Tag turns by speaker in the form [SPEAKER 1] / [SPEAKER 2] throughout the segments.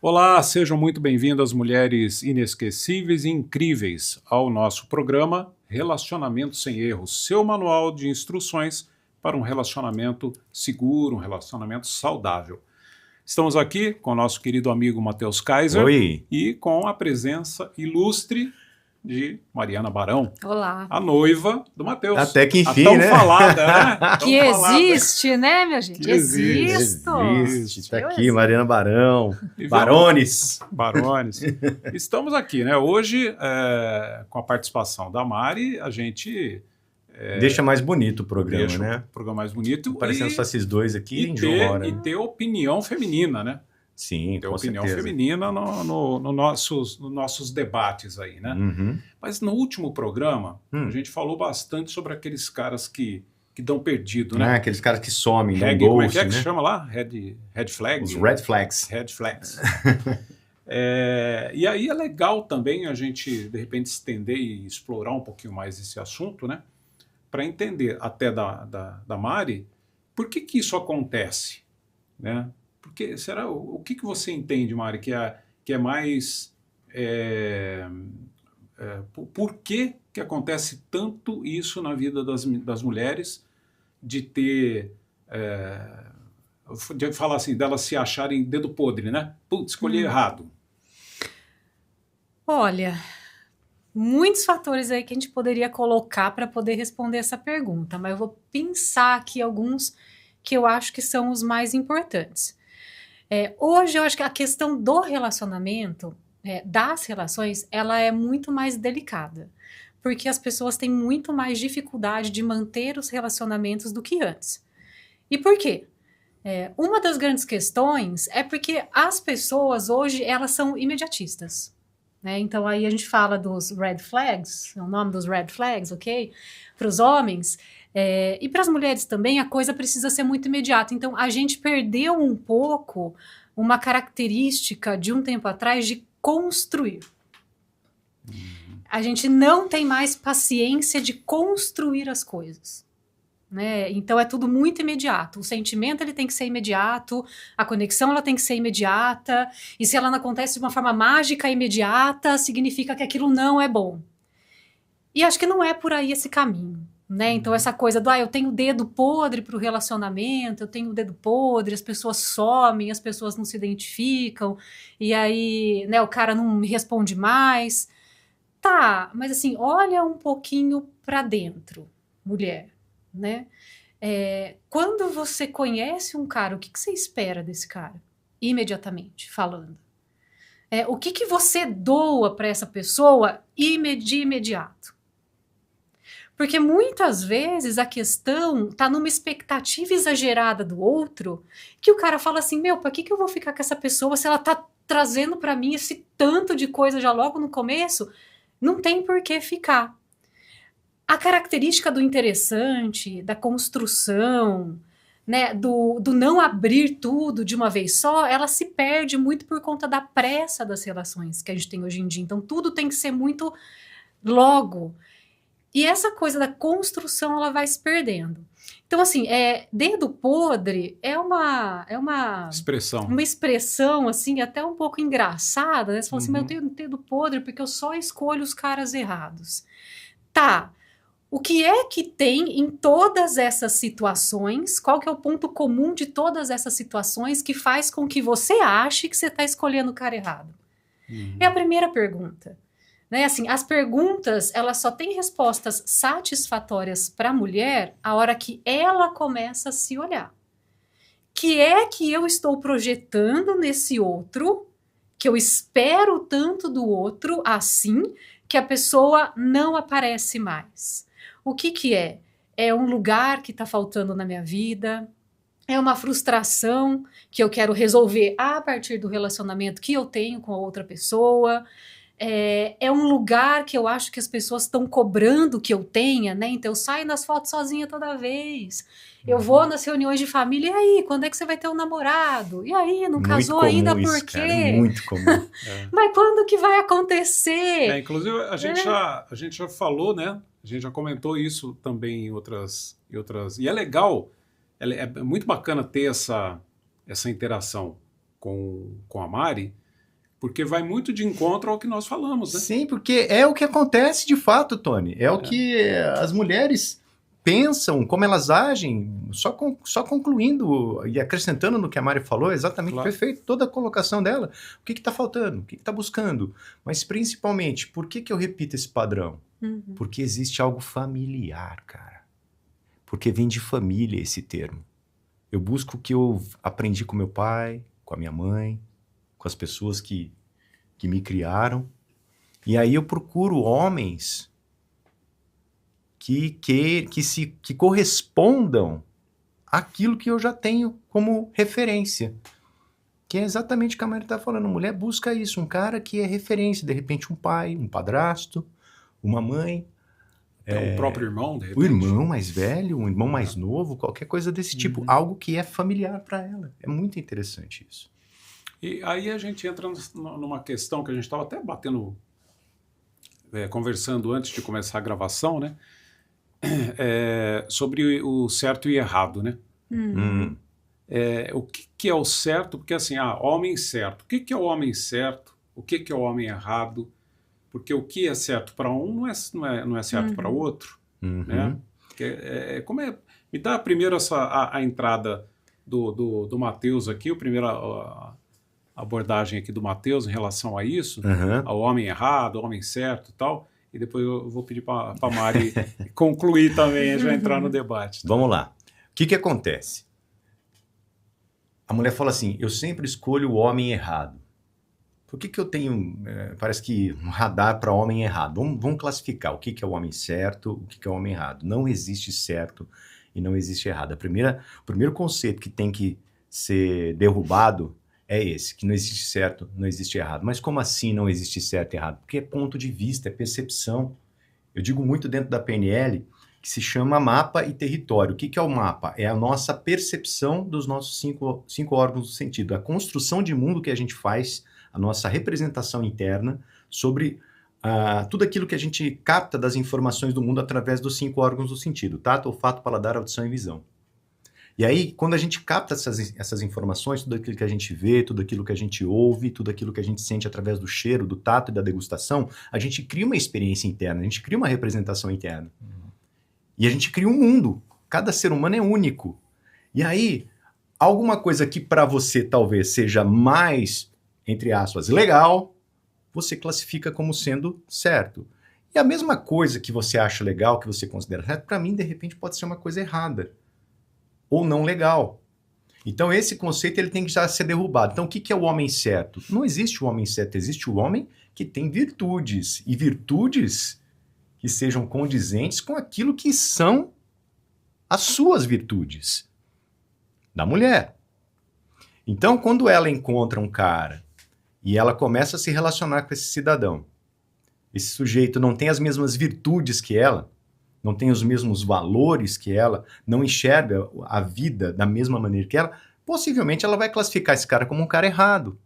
[SPEAKER 1] Olá, sejam muito bem-vindas, mulheres inesquecíveis e incríveis, ao nosso programa Relacionamento Sem Erros, seu manual de instruções para um relacionamento seguro, um relacionamento saudável. Estamos aqui com o nosso querido amigo Matheus Kaiser.
[SPEAKER 2] Oi.
[SPEAKER 1] E com a presença ilustre de Mariana Barão.
[SPEAKER 3] Olá.
[SPEAKER 1] A noiva do Matheus.
[SPEAKER 2] Até que enfim,
[SPEAKER 1] tão
[SPEAKER 2] né?
[SPEAKER 1] falada, né?
[SPEAKER 3] Que existe, né, minha gente?
[SPEAKER 1] Existe.
[SPEAKER 2] Tá aqui, Mariana Barão.
[SPEAKER 1] E
[SPEAKER 2] Barones.
[SPEAKER 1] Estamos aqui, né? Hoje, com a participação da Mari, a gente...
[SPEAKER 2] deixa mais bonito o programa,
[SPEAKER 1] deixa
[SPEAKER 2] né?
[SPEAKER 1] o programa mais bonito.
[SPEAKER 2] Parecendo só esses dois aqui em
[SPEAKER 1] e ter opinião feminina, né?
[SPEAKER 2] Sim,
[SPEAKER 1] ter
[SPEAKER 2] com
[SPEAKER 1] opinião
[SPEAKER 2] certeza.
[SPEAKER 1] feminina nos nossos debates aí, né?
[SPEAKER 2] Uhum.
[SPEAKER 1] Mas no último programa, a gente falou bastante sobre aqueles caras que dão perdido, né?
[SPEAKER 2] Aqueles caras que somem, dão
[SPEAKER 1] Como é
[SPEAKER 2] ghost,
[SPEAKER 1] que é que
[SPEAKER 2] né?
[SPEAKER 1] chama lá? Red flags?
[SPEAKER 2] Os red flags.
[SPEAKER 1] Red flags. E aí é legal também a gente, de repente, estender e explorar um pouquinho mais esse assunto, né? Para entender até da Mari, por que isso acontece, né? Porque, o que você entende, Mari, que é mais... por que acontece tanto isso na vida das mulheres, de ter... de falar assim, delas se acharem dedo podre, né? Putz, escolhi errado.
[SPEAKER 3] Olha, muitos fatores aí que a gente poderia colocar para poder responder essa pergunta, mas eu vou pensar aqui alguns que eu acho que são os mais importantes. Hoje eu acho que a questão do relacionamento, das relações, ela é muito mais delicada, porque as pessoas têm muito mais dificuldade de manter os relacionamentos do que antes. E por quê? Uma das grandes questões é porque as pessoas hoje, elas são imediatistas, né? Então aí a gente fala dos red flags, o nome dos red flags, ok? Para os homens... e para as mulheres também, a coisa precisa ser muito imediata. Então, a gente perdeu um pouco uma característica de um tempo atrás de construir. A gente não tem mais paciência de construir as coisas, né? Então, é tudo muito imediato. O sentimento ele tem que ser imediato, a conexão ela tem que ser imediata, e se ela não acontece de uma forma mágica imediata, significa que aquilo não é bom. E acho que não é por aí esse caminho. Né? Então essa coisa do eu tenho dedo podre para o relacionamento, eu tenho dedo podre, as pessoas somem, as pessoas não se identificam, e aí, né, o cara não me responde mais. Tá, mas assim, olha um pouquinho para dentro, mulher, né? Quando você conhece um cara, o que você espera desse cara? Imediatamente, falando. O que você doa para essa pessoa de imediato? Porque muitas vezes a questão tá numa expectativa exagerada do outro, que o cara fala assim, pra que eu vou ficar com essa pessoa se ela tá trazendo pra mim esse tanto de coisa já logo no começo? Não tem por que ficar. A característica do interessante, da construção, né, do não abrir tudo de uma vez só, ela se perde muito por conta da pressa das relações que a gente tem hoje em dia. Então tudo tem que ser muito logo. E essa coisa da construção, ela vai se perdendo. Então, assim, dedo podre é uma
[SPEAKER 1] expressão.
[SPEAKER 3] Uma expressão, assim, até um pouco engraçada, né? Você fala assim, mas eu tenho dedo podre porque eu só escolho os caras errados. Tá, o que é que tem em todas essas situações? Qual que é o ponto comum de todas essas situações que faz com que você ache que você está escolhendo o cara errado? É a primeira pergunta. Né, assim, as perguntas, elas só têm respostas satisfatórias para a mulher a hora que ela começa a se olhar. Que é que eu estou projetando nesse outro, que eu espero tanto do outro assim, que a pessoa não aparece mais. O que é? É um lugar que está faltando na minha vida, é uma frustração que eu quero resolver a partir do relacionamento que eu tenho com a outra pessoa... É um lugar que eu acho que as pessoas estão cobrando que eu tenha, né? Então eu saio nas fotos sozinha toda vez, eu vou nas reuniões de família, e aí, quando é que você vai ter um namorado? E aí, não casou ainda por quê?
[SPEAKER 2] Cara, muito comum.
[SPEAKER 3] Mas quando que vai acontecer?
[SPEAKER 1] Inclusive, a gente já falou, né? A gente já comentou isso também em outras... E é legal, é muito bacana ter essa interação com a Mari, Porque vai muito de encontro ao que nós falamos, né?
[SPEAKER 2] Sim, porque é o que acontece de fato, Tony. É o que as mulheres pensam, como elas agem, só concluindo e acrescentando no que a Mari falou, exatamente perfeito, toda a colocação dela. O que está faltando? O que está buscando? Mas principalmente, por que eu repito esse padrão? Porque existe algo familiar, cara. Porque vem de família esse termo. Eu busco o que eu aprendi com meu pai, com a minha mãe, com as pessoas que me criaram. E aí eu procuro homens que correspondam àquilo que eu já tenho como referência. Que é exatamente o que a Mari está falando. A mulher busca isso, um cara que é referência. De repente um pai, um padrasto, uma mãe.
[SPEAKER 1] O próprio irmão, de repente.
[SPEAKER 2] O irmão mais velho, um irmão mais novo, qualquer coisa desse tipo. Algo que é familiar para ela. É muito interessante isso.
[SPEAKER 1] E aí a gente entra numa questão que a gente estava até conversando antes de começar a gravação, né? Sobre o certo e errado, né? O que é o certo? Porque assim, homem certo. O que é o homem certo? O que é o homem errado? Porque o que é certo para um não é certo para o outro, né? Me dá primeiro a entrada do Mateus aqui, a primeira abordagem aqui do Mateus em relação a isso, ao homem errado, ao homem certo e tal, e depois eu vou pedir para a Mari concluir também, já entrar no debate. Tá?
[SPEAKER 2] Vamos lá. O que acontece? A mulher fala assim, eu sempre escolho o homem errado. Por que eu tenho, parece que um radar para homem errado? Vamos classificar o que é o homem certo, o que é o homem errado. Não existe certo e não existe errado. O primeiro conceito que tem que ser derrubado é esse, que não existe certo, não existe errado. Mas como assim não existe certo e errado? Porque é ponto de vista, é percepção. Eu digo muito dentro da PNL que se chama mapa e território. O que é o mapa? É a nossa percepção dos nossos cinco órgãos do sentido, a construção de mundo que a gente faz, a nossa representação interna sobre tudo aquilo que a gente capta das informações do mundo através dos 5 órgãos do sentido, tato, olfato, paladar, audição e visão. E aí, quando a gente capta essas informações, tudo aquilo que a gente vê, tudo aquilo que a gente ouve, tudo aquilo que a gente sente através do cheiro, do tato e da degustação, a gente cria uma experiência interna, a gente cria uma representação interna. E a gente cria um mundo. Cada ser humano é único. E aí, alguma coisa que para você talvez seja mais, entre aspas, legal, você classifica como sendo certo. E a mesma coisa que você acha legal, que você considera certo, para mim, de repente, pode ser uma coisa errada. Ou não legal. Então, esse conceito ele tem que já ser derrubado. Então, o que é o homem certo? Não existe o homem certo, existe o homem que tem virtudes. E virtudes que sejam condizentes com aquilo que são as suas virtudes da mulher. Então, quando ela encontra um cara e ela começa a se relacionar com esse cidadão, esse sujeito não tem as mesmas virtudes que ela, não tem os mesmos valores que ela, não enxerga a vida da mesma maneira que ela, possivelmente ela vai classificar esse cara como um cara errado.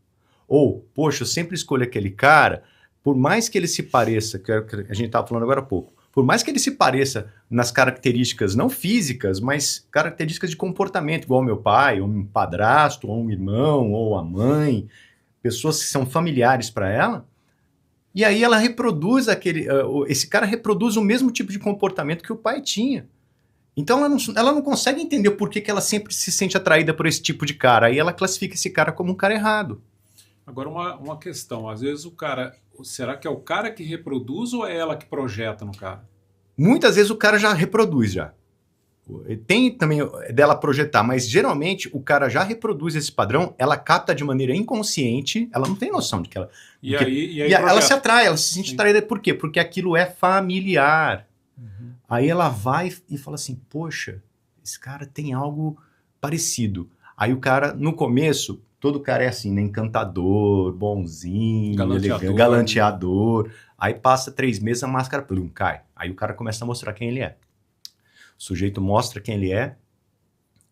[SPEAKER 2] Ou, poxa, eu sempre escolho aquele cara, por mais que ele se pareça, que a gente estava falando agora há pouco, por mais que ele se pareça nas características não físicas, mas características de comportamento, igual meu pai, ou um padrasto, ou um irmão, ou a mãe, pessoas que são familiares para ela, e aí ela reproduz esse cara reproduz o mesmo tipo de comportamento que o pai tinha. Então ela não consegue entender por que ela sempre se sente atraída por esse tipo de cara. Aí ela classifica esse cara como um cara errado.
[SPEAKER 1] Agora uma questão, às vezes será que é o cara que reproduz ou é ela que projeta no cara?
[SPEAKER 2] Muitas vezes o cara já reproduz já. Tem também dela projetar, mas geralmente o cara já reproduz esse padrão, ela capta de maneira inconsciente, ela não tem noção de que ela...
[SPEAKER 1] E aí
[SPEAKER 2] ela se atrai, ela se sente atraída. Por quê? Porque aquilo é familiar. Aí ela vai e fala assim, poxa, esse cara tem algo parecido. Aí o cara, no começo, todo cara é assim, né? Encantador, bonzinho, elegante, galanteador. Aí passa 3 meses, a máscara plum, cai. Aí o cara começa a mostrar quem ele é. O sujeito mostra quem ele é.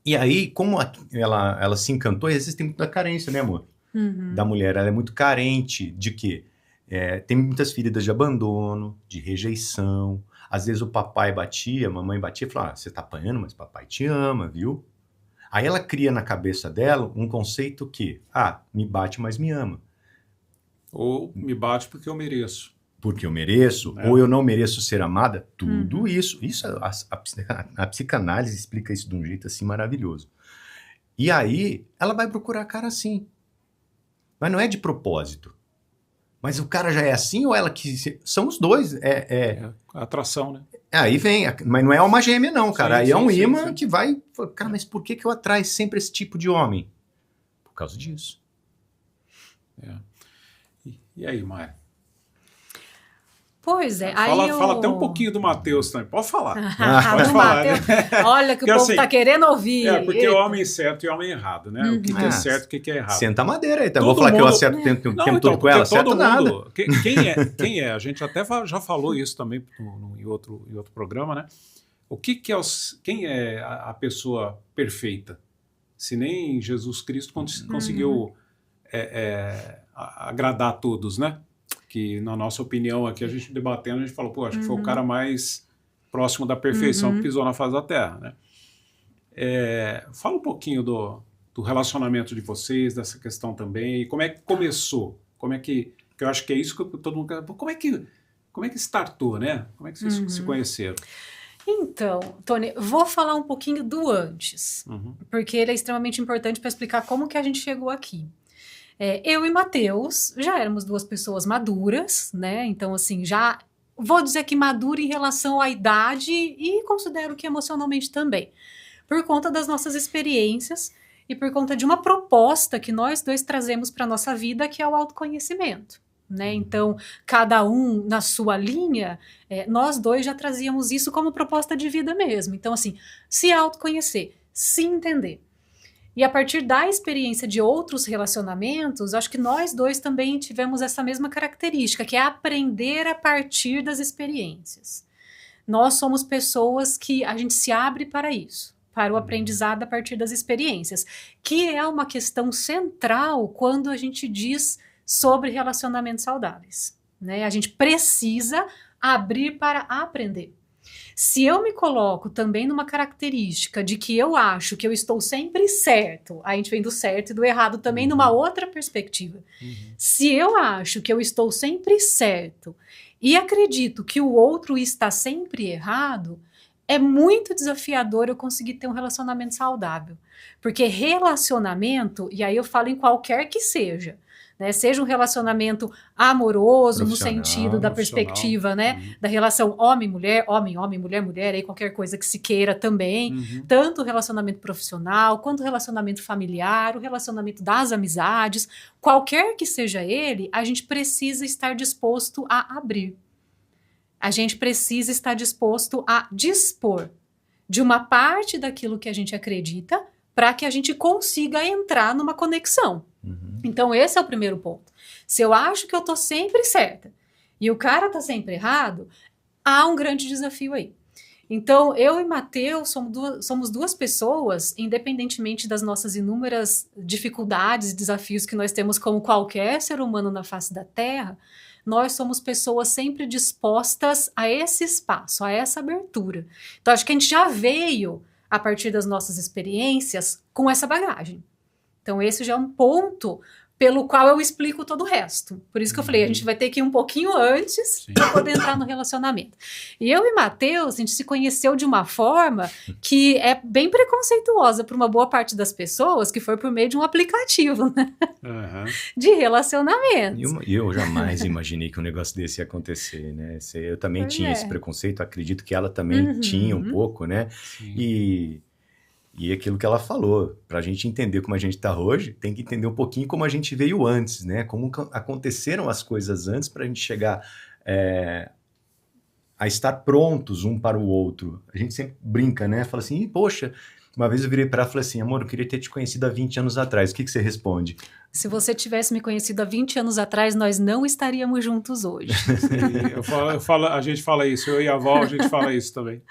[SPEAKER 2] E aí, como ela se encantou, existe muita carência, né, amor? Da mulher. Ela é muito carente de quê? Tem muitas feridas de abandono, de rejeição. Às vezes o papai batia, a mamãe batia e falava, você tá apanhando, mas papai te ama, viu? Aí ela cria na cabeça dela um conceito que, me bate, mas me ama.
[SPEAKER 1] Ou me bate porque eu mereço.
[SPEAKER 2] Porque eu mereço, ou eu não mereço ser amada, tudo isso a psicanálise explica isso de um jeito assim maravilhoso. E aí, ela vai procurar cara assim. Mas não é de propósito. Mas o cara já é assim ou ela que... São os dois.
[SPEAKER 1] Atração, né?
[SPEAKER 2] Aí vem, mas não é alma gêmea não, cara. Aí é um imã
[SPEAKER 1] sim.
[SPEAKER 2] que vai... Cara, mas por que eu atraio sempre esse tipo de homem? Por causa disso.
[SPEAKER 1] E aí, Maia?
[SPEAKER 3] Pois é.
[SPEAKER 1] Fala até um pouquinho do Matheus também. Pode falar.
[SPEAKER 3] Pode falar. Né? Olha que o povo
[SPEAKER 1] assim,
[SPEAKER 3] tá querendo ouvir.
[SPEAKER 1] Porque é homem certo e homem errado, né? O que é certo e o que é errado.
[SPEAKER 2] Senta a madeira aí. Então, vou falar que eu acerto o tempo todo com ela, acerto nada.
[SPEAKER 1] Quem é? A gente até já falou isso também em outro programa, né? Quem é a pessoa perfeita? Se nem Jesus Cristo conseguiu agradar a todos, né? Que na nossa opinião aqui, a gente debatendo, a gente falou, acho que foi o cara mais próximo da perfeição que pisou na face da Terra, né? Fala um pouquinho do relacionamento de vocês, dessa questão também, e como é que começou? Que eu acho que é isso que todo mundo quer. Como é que startou, né? Como é que vocês se conheceram?
[SPEAKER 3] Então, Tony, vou falar um pouquinho do antes, porque ele é extremamente importante para explicar como que a gente chegou aqui. Eu e Matheus já éramos duas pessoas maduras, né? Então, assim, já vou dizer que madura em relação à idade e considero que emocionalmente também, por conta das nossas experiências e por conta de uma proposta que nós dois trazemos para a nossa vida, que é o autoconhecimento, né? Então, cada um na sua linha, nós dois já trazíamos isso como proposta de vida mesmo. Então, assim, se autoconhecer, se entender. E a partir da experiência de outros relacionamentos, acho que nós dois também tivemos essa mesma característica, que é aprender a partir das experiências. Nós somos pessoas que a gente se abre para isso, para o aprendizado a partir das experiências, que é uma questão central quando a gente diz sobre relacionamentos saudáveis, né? A gente precisa abrir para aprender. Se eu me coloco também numa característica de que eu acho que eu estou sempre certo, a gente vem do certo e do errado também numa outra perspectiva. Se eu acho que eu estou sempre certo e acredito que o outro está sempre errado, é muito desafiador eu conseguir ter um relacionamento saudável. Porque relacionamento, e aí eu falo em qualquer que seja, né, seja um relacionamento amoroso no sentido da perspectiva, né, da relação homem-mulher, homem-homem, mulher-mulher, aí qualquer coisa que se queira também, tanto o relacionamento profissional, quanto o relacionamento familiar, o relacionamento das amizades, qualquer que seja ele, a gente precisa estar disposto a abrir. A gente precisa estar disposto a dispor de uma parte daquilo que a gente acredita para que a gente consiga entrar numa conexão. Então, esse é o primeiro ponto. Se eu acho que eu tô sempre certa e o cara tá sempre errado, há um grande desafio aí. Então, eu e Matheus somos duas pessoas, independentemente das nossas inúmeras dificuldades e desafios que nós temos como qualquer ser humano na face da Terra, nós somos pessoas sempre dispostas a esse espaço, a essa abertura. Então, acho que a gente já veio, a partir das nossas experiências, com essa bagagem. Então, esse já é um ponto pelo qual eu explico todo o resto. Por isso que eu falei, a gente vai ter que ir um pouquinho antes para poder entrar no relacionamento. E eu e Matheus, a gente se conheceu de uma forma que é bem preconceituosa para uma boa parte das pessoas, que foi por meio de um aplicativo, né? De relacionamento.
[SPEAKER 2] E eu jamais imaginei que um negócio desse ia acontecer, né? Eu também tinha esse preconceito, acredito que ela também tinha um pouco, né? E aquilo que ela falou, para a gente entender como a gente está hoje, tem que entender um pouquinho como a gente veio antes, né? Como aconteceram as coisas antes para a gente chegar a estar prontos um para o outro. A gente sempre brinca, né? Fala assim, poxa, uma vez eu virei para ela e falei assim, amor, eu queria ter te conhecido há 20 anos atrás. O que você responde?
[SPEAKER 3] Se você tivesse me conhecido há 20 anos atrás, nós não estaríamos juntos hoje.
[SPEAKER 1] A gente fala isso, eu e a Val, a gente fala isso também.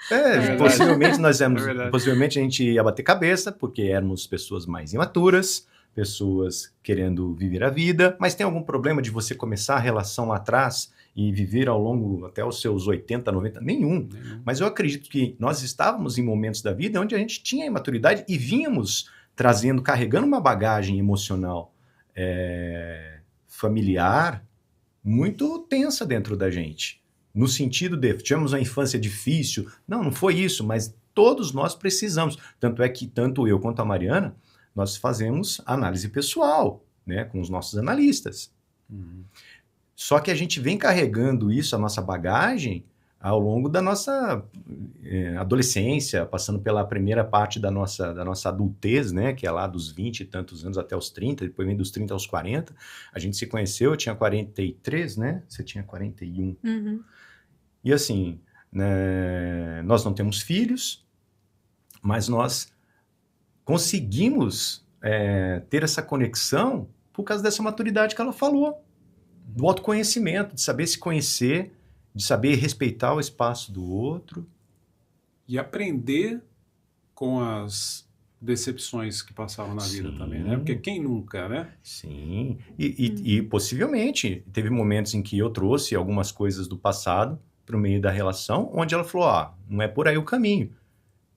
[SPEAKER 2] Possivelmente a gente ia bater cabeça, porque éramos pessoas mais imaturas, pessoas querendo viver a vida, mas tem algum problema de você começar a relação lá atrás e viver ao longo até os seus 80, 90? Nenhum. Mas eu acredito que nós estávamos em momentos da vida onde a gente tinha imaturidade e vínhamos carregando uma bagagem emocional familiar, muito tensa dentro da gente. No sentido de, tivemos uma infância difícil. Não foi isso, mas todos nós precisamos. Tanto é que, tanto eu quanto a Mariana, nós fazemos análise pessoal, né, com os nossos analistas. Só que a gente vem carregando isso, a nossa bagagem, ao longo da nossa adolescência, passando pela primeira parte da nossa adultez, né, que é lá dos 20 e tantos anos até os 30, depois vem dos 30 aos 40. A gente se conheceu, eu tinha 43, né? Você tinha 41. E assim, né, nós não temos filhos, mas nós conseguimos ter essa conexão por causa dessa maturidade que ela falou, do autoconhecimento, de saber se conhecer, de saber respeitar o espaço do outro.
[SPEAKER 1] E aprender com as decepções que passavam na vida também, né? Porque quem nunca, né?
[SPEAKER 2] Sim, e possivelmente teve momentos em que eu trouxe algumas coisas do passado para o meio da relação, onde ela falou, não é por aí o caminho.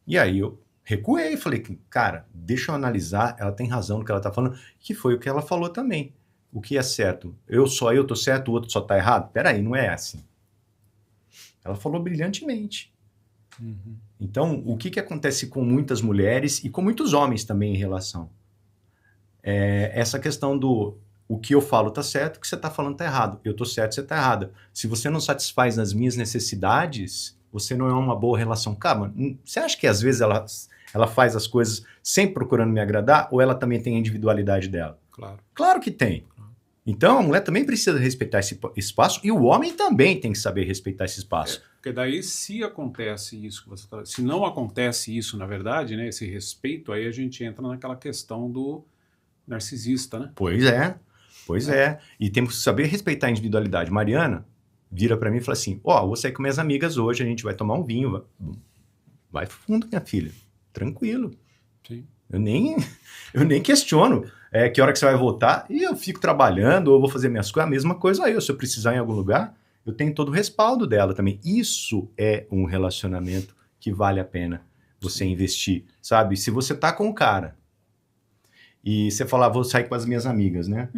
[SPEAKER 2] E aí eu recuei, falei, cara, deixa eu analisar, ela tem razão no que ela está falando, que foi o que ela falou também. O que é certo? Eu tô certo, o outro só tá errado? Peraí, não é assim. Ela falou brilhantemente. Então, o que acontece com muitas mulheres e com muitos homens também em relação? Essa questão do o que eu falo tá certo, o que você tá falando tá errado. Eu tô certo, você tá errado. Se você não satisfaz as minhas necessidades, você não é uma boa relação. Cara, você acha que às vezes ela faz as coisas sempre procurando me agradar ou ela também tem a individualidade dela?
[SPEAKER 1] Claro.
[SPEAKER 2] Claro que tem. Então, a mulher também precisa respeitar esse espaço e o homem também tem que saber respeitar esse espaço.
[SPEAKER 1] Porque daí, se acontece isso que você tá, se não acontece isso, na verdade, né, esse respeito, aí a gente entra naquela questão do narcisista, né?
[SPEAKER 2] Pois é. E temos que saber respeitar a individualidade. Mariana vira para mim e fala assim, vou sair com minhas amigas hoje, a gente vai tomar um vinho. Vai fundo, minha filha. Tranquilo.
[SPEAKER 1] Sim.
[SPEAKER 2] Eu nem questiono que hora que você vai voltar, e eu fico trabalhando, ou vou fazer minhas coisas, a mesma coisa aí, se eu precisar em algum lugar, eu tenho todo o respaldo dela também. Isso é um relacionamento que vale a pena você investir, sabe? Se você tá com um cara, e você falar, vou sair com as minhas amigas, né?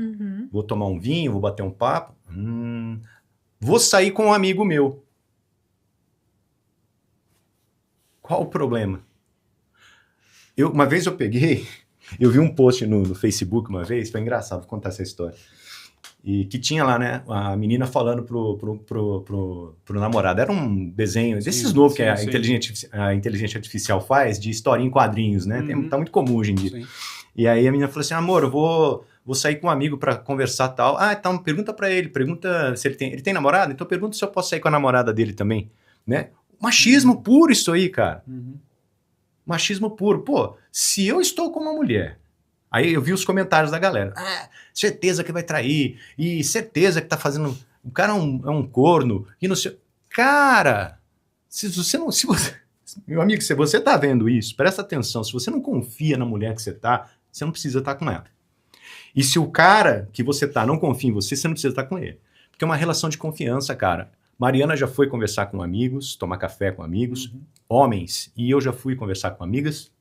[SPEAKER 2] Vou tomar um vinho, vou bater um papo, vou sair com um amigo meu. Qual o problema? Uma vez eu vi um post no Facebook uma vez, foi engraçado, vou contar essa história. E que tinha lá, né, a menina falando pro namorado. Era um desenho desses novos que a inteligência artificial faz, de historinha em quadrinhos, né? Tá muito comum hoje em dia. Sim. E aí a menina falou assim, amor, eu vou sair com um amigo pra conversar e tal. Então pergunta pra ele, pergunta se ele tem namorada, então pergunta se eu posso sair com a namorada dele também, né? Machismo puro isso aí, cara. Machismo puro. Pô, se eu estou com uma mulher, aí eu vi os comentários da galera, certeza que vai trair, e certeza que tá fazendo, o cara é um corno, e não sei... Cara, meu amigo, se você tá vendo isso, presta atenção, se você não confia na mulher que você não precisa estar com ela. E se o cara que você não confia em você não precisa estar com ele. Porque é uma relação de confiança, cara. Mariana já foi conversar com amigos, tomar café com amigos, homens, e eu já fui conversar com amigas.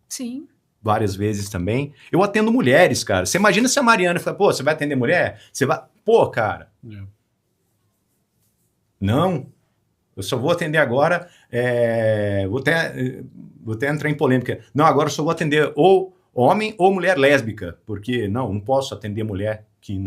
[SPEAKER 3] Sim.
[SPEAKER 2] Várias vezes também. Eu atendo mulheres, cara. Você imagina se a Mariana fala, você vai atender mulher? Você vai... cara. Não. Eu só vou atender agora, vou até entrar em polêmica. Não, agora eu só vou atender ou homem ou mulher lésbica, porque não posso atender mulher que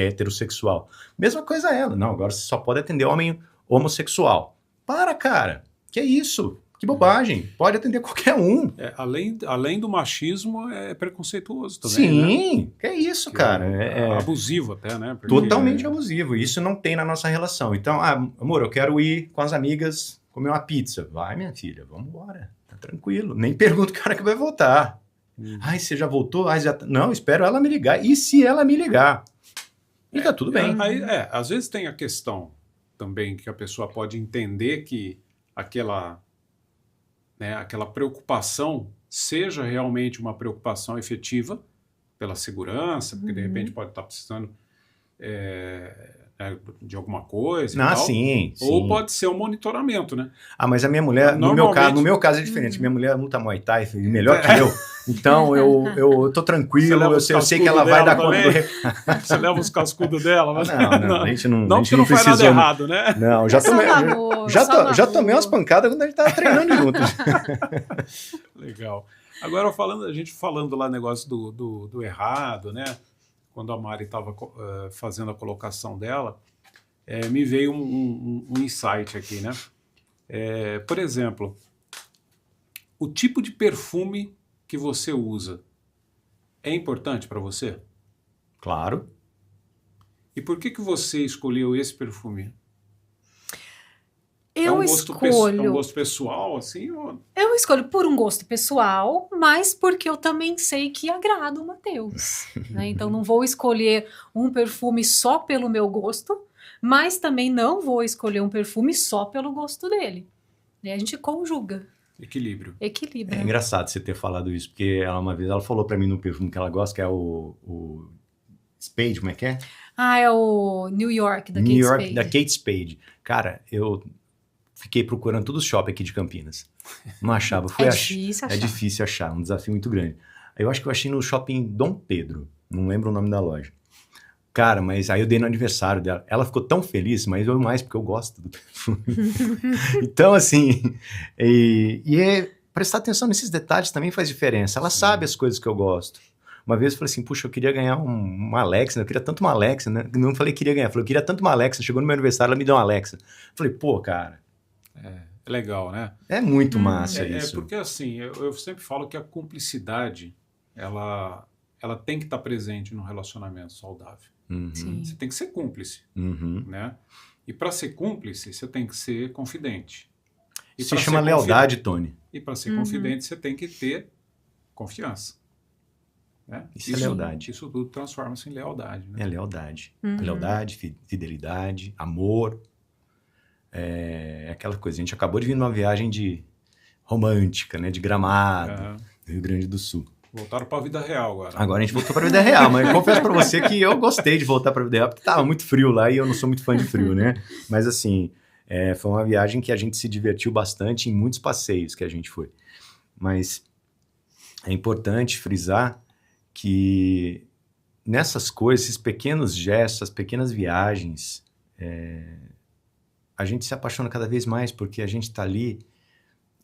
[SPEAKER 2] é heterossexual. Mesma coisa ela. Não, agora você só pode atender homem homossexual. Para, cara. Que é isso? Que bobagem. Pode atender qualquer um.
[SPEAKER 1] Além do machismo, é preconceituoso também.
[SPEAKER 2] Sim,
[SPEAKER 1] né?
[SPEAKER 2] Que é isso, cara.
[SPEAKER 1] É abusivo até, né? Porque
[SPEAKER 2] totalmente abusivo. Isso não tem na nossa relação. Então, amor, eu quero ir com as amigas comer uma pizza. Vai, minha filha, vamos embora. Tá tranquilo. Nem pergunto que hora que vai voltar. Você já voltou? Não, espero ela me ligar. E se ela me ligar? E tá tudo bem.
[SPEAKER 1] Às vezes tem a questão também que a pessoa pode entender que aquela preocupação seja realmente uma preocupação efetiva pela segurança, porque de repente pode estar precisando de alguma coisa e tal.
[SPEAKER 2] Sim.
[SPEAKER 1] Ou pode ser um monitoramento, né?
[SPEAKER 2] Mas a minha mulher, no meu caso é diferente. Minha mulher luta Muay Thai melhor que eu. Então, eu tô tranquilo, eu sei que ela vai dar conta.
[SPEAKER 1] Você leva os cascudos dela? Mas...
[SPEAKER 2] Não, a gente não
[SPEAKER 1] porque não faz nada errado, né?
[SPEAKER 2] Não, já tomei umas pancadas quando a gente tava treinando juntos.
[SPEAKER 1] Legal. Agora, a gente falando lá negócio do errado, né? Quando a Mari estava fazendo a colocação dela, me veio um insight aqui, né? Por exemplo, o tipo de perfume que você usa é importante para você?
[SPEAKER 2] Claro.
[SPEAKER 1] E por que você escolheu esse perfume?
[SPEAKER 3] Eu escolho.
[SPEAKER 1] É um gosto pessoal, assim? Ou...
[SPEAKER 3] Eu escolho por um gosto pessoal, mas porque eu também sei que agrada o Matheus. Né? Então não vou escolher um perfume só pelo meu gosto, mas também não vou escolher um perfume só pelo gosto dele. E a gente conjuga.
[SPEAKER 1] Equilíbrio.
[SPEAKER 3] Equilíbrio.
[SPEAKER 2] É engraçado você ter falado isso, porque uma vez ela falou pra mim no perfume que ela gosta, que é o Spade, como é que é?
[SPEAKER 3] É o New York, da Kate Spade.
[SPEAKER 2] Da Kate Spade. Cara, eu fiquei procurando todo o shopping aqui de Campinas. Não achava.
[SPEAKER 3] Difícil achar.
[SPEAKER 2] É difícil achar, um desafio muito grande. Eu acho que eu achei no shopping Dom Pedro, não lembro o nome da loja. Cara, mas aí eu dei no aniversário dela. Ela ficou tão feliz, mas eu mais porque eu gosto do perfume. Então, assim, prestar atenção nesses detalhes também faz diferença. Ela sabe as coisas que eu gosto. Uma vez eu falei assim, puxa, eu queria ganhar uma Alexa, eu queria tanto uma Alexa, né? Não falei que queria ganhar, eu queria tanto uma Alexa. Chegou no meu aniversário, ela me deu uma Alexa. Falei, pô, cara.
[SPEAKER 1] É legal, né?
[SPEAKER 2] É muito massa isso.
[SPEAKER 1] Porque assim, eu sempre falo que a cumplicidade, ela tem que estar presente num relacionamento saudável.
[SPEAKER 2] Uhum.
[SPEAKER 1] Você tem que ser cúmplice, né? E para ser cúmplice, você tem que ser confidente.
[SPEAKER 2] Se chama lealdade, Tony.
[SPEAKER 1] E para ser confidente, você tem que ter confiança. Né?
[SPEAKER 2] Isso é lealdade.
[SPEAKER 1] Isso tudo transforma-se em lealdade. Né?
[SPEAKER 2] É lealdade. Lealdade, fidelidade, amor. É aquela coisa. A gente acabou de vir numa viagem romântica, né? De Gramado, Rio Grande do Sul.
[SPEAKER 1] Voltaram para a vida real agora.
[SPEAKER 2] Agora a gente voltou para a vida real, mas eu confesso para você que eu gostei de voltar para a vida real, porque estava muito frio lá e eu não sou muito fã de frio, né? Mas assim, foi uma viagem que a gente se divertiu bastante em muitos passeios que a gente foi. Mas é importante frisar que nessas coisas, esses pequenos gestos, essas pequenas viagens, a gente se apaixona cada vez mais, porque a gente está ali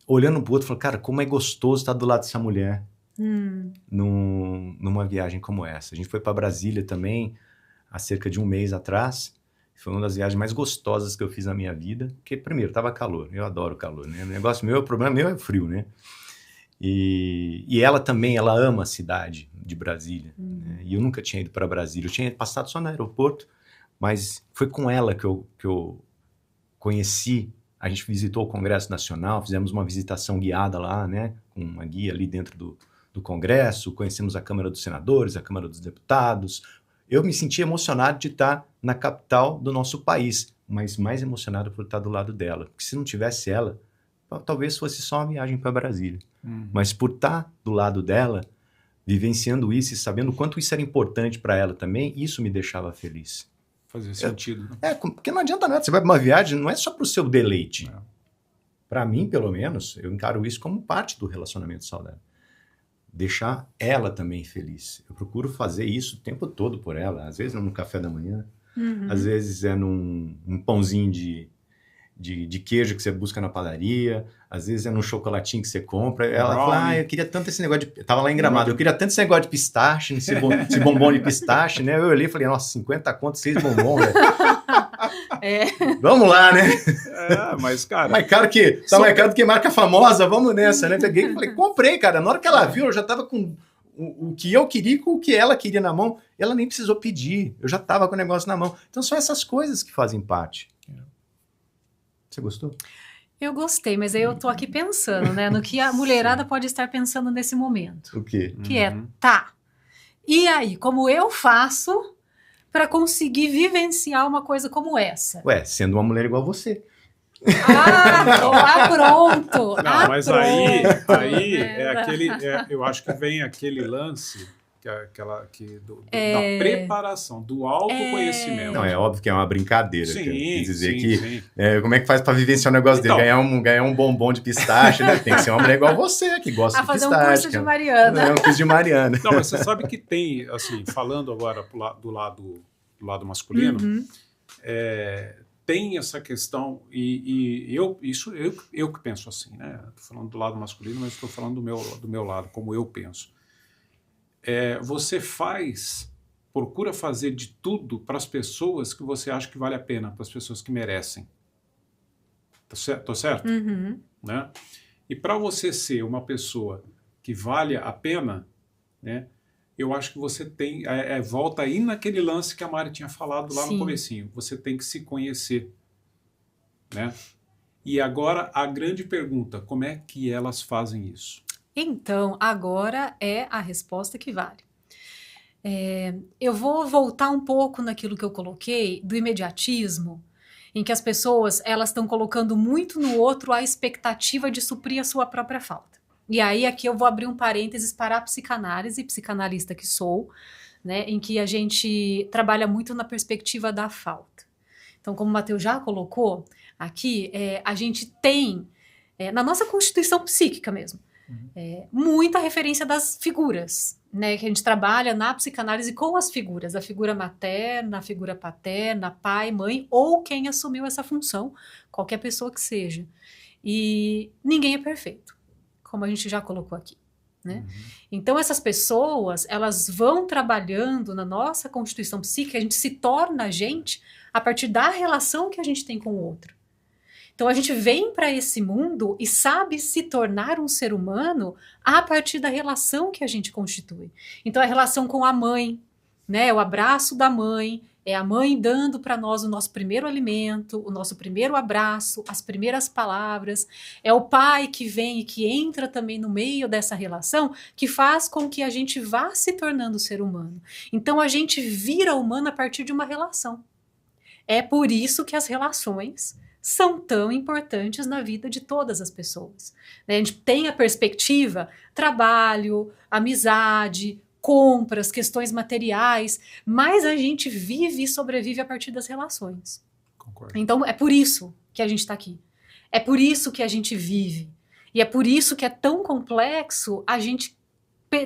[SPEAKER 2] olhando para o outro e falando, cara, como é gostoso estar do lado dessa mulher. Numa viagem como essa. A gente foi para Brasília também há cerca de um mês atrás. Foi uma das viagens mais gostosas que eu fiz na minha vida, porque primeiro estava calor, eu adoro calor, né? O problema meu é frio, né? E ela também, ela ama a cidade de Brasília, né? E eu nunca tinha ido para Brasília, eu tinha passado só no aeroporto, mas foi com ela que eu conheci. A gente visitou o Congresso Nacional, fizemos uma visitação guiada lá, né? Com uma guia ali dentro do Congresso, conhecemos a Câmara dos Senadores, a Câmara dos Deputados. Eu me senti emocionado de estar na capital do nosso país, mas mais emocionado por estar do lado dela. Porque se não tivesse ela, talvez fosse só uma viagem para Brasília. Mas por estar do lado dela, vivenciando isso e sabendo o quanto isso era importante para ela também, isso me deixava feliz.
[SPEAKER 1] Fazia sentido. Né?
[SPEAKER 2] Porque não adianta nada. Você vai para uma viagem, não é só para o seu deleite. Para mim, pelo menos, eu encaro isso como parte do relacionamento saudável. Deixar ela também feliz. Eu procuro fazer isso o tempo todo por ela. Às vezes é no café da manhã, às vezes é num pãozinho de queijo que você busca na padaria, às vezes é num chocolatinho que você compra. Ela fala, eu queria tanto esse negócio de... Tava lá em Gramado, eu queria tanto esse negócio de pistache, esse bombom de pistache, né? Eu olhei e falei, nossa, 50 conto, 6 bombons, velho. Vamos lá, né?
[SPEAKER 1] Mas, cara...
[SPEAKER 2] mais caro do que marca famosa, vamos nessa, né? Peguei e falei, comprei, cara. Na hora que ela viu, eu já tava com o que eu queria e com o que ela queria na mão. Ela nem precisou pedir, eu já tava com o negócio na mão. Então são essas coisas que fazem parte. Você gostou?
[SPEAKER 3] Eu gostei, mas aí eu tô aqui pensando, né? No que a mulherada pode estar pensando nesse momento.
[SPEAKER 2] O quê?
[SPEAKER 3] Que e aí, como eu faço para conseguir vivenciar uma coisa como essa?
[SPEAKER 2] Ué, sendo uma mulher igual você.
[SPEAKER 3] Pronto!
[SPEAKER 1] Não, mas aí é aquele... eu acho que vem aquele lance da preparação, do autoconhecimento.
[SPEAKER 2] Não, é óbvio que é uma brincadeira.
[SPEAKER 1] Sim,
[SPEAKER 2] quer dizer
[SPEAKER 1] sim,
[SPEAKER 2] que
[SPEAKER 1] sim.
[SPEAKER 2] como é que faz para vivenciar um negócio
[SPEAKER 1] Então,
[SPEAKER 2] dele? Ganhar um bombom de pistache, né? Tem que ser uma mulher igual você, que gosta de pistache.
[SPEAKER 3] A fazer um curso de Mariana.
[SPEAKER 2] Um curso de Mariana.
[SPEAKER 1] Não, mas você sabe que tem, assim, falando agora do lado masculino, tem essa questão, e eu que penso assim, né? Estou falando do lado masculino, mas estou falando do meu lado, como eu penso. Você procura fazer de tudo para as pessoas que você acha que vale a pena, para as pessoas que merecem. Tô certo?
[SPEAKER 3] Uhum.
[SPEAKER 1] Né? E para você ser uma pessoa que vale a pena, né, eu acho que você tem... volta aí naquele lance que a Mari tinha falado lá no comecinho. Você tem que se conhecer. Né? E agora a grande pergunta, como é que elas fazem isso?
[SPEAKER 3] Então, agora é a resposta que vale. Eu vou voltar um pouco naquilo que eu coloquei do imediatismo, em que as pessoas elas estão colocando muito no outro a expectativa de suprir a sua própria falta. E aí aqui eu vou abrir um parênteses para a psicanálise, psicanalista que sou, né, em que a gente trabalha muito na perspectiva da falta. Então, como o Matheus já colocou, aqui a gente tem, na nossa constituição psíquica mesmo, muita referência das figuras, né, que a gente trabalha na psicanálise com as figuras, a figura materna, a figura paterna, pai, mãe, ou quem assumiu essa função, qualquer pessoa que seja. E ninguém é perfeito, como a gente já colocou aqui. Né? Então essas pessoas, elas vão trabalhando na nossa constituição psíquica, a gente se torna a gente a partir da relação que a gente tem com o outro. Então a gente vem para esse mundo e sabe se tornar um ser humano a partir da relação que a gente constitui. Então a relação com a mãe, né? O abraço da mãe, é a mãe dando para nós o nosso primeiro alimento, o nosso primeiro abraço, as primeiras palavras. É o pai que vem e que entra também no meio dessa relação, que faz com que a gente vá se tornando ser humano. Então a gente vira humano a partir de uma relação. É por isso que as relações são tão importantes na vida de todas as pessoas. A gente tem a perspectiva, trabalho, amizade, compras, questões materiais, mas a gente vive e sobrevive a partir das relações.
[SPEAKER 1] Concordo.
[SPEAKER 3] Então é por isso que a gente está aqui. É por isso que a gente vive. E é por isso que é tão complexo a gente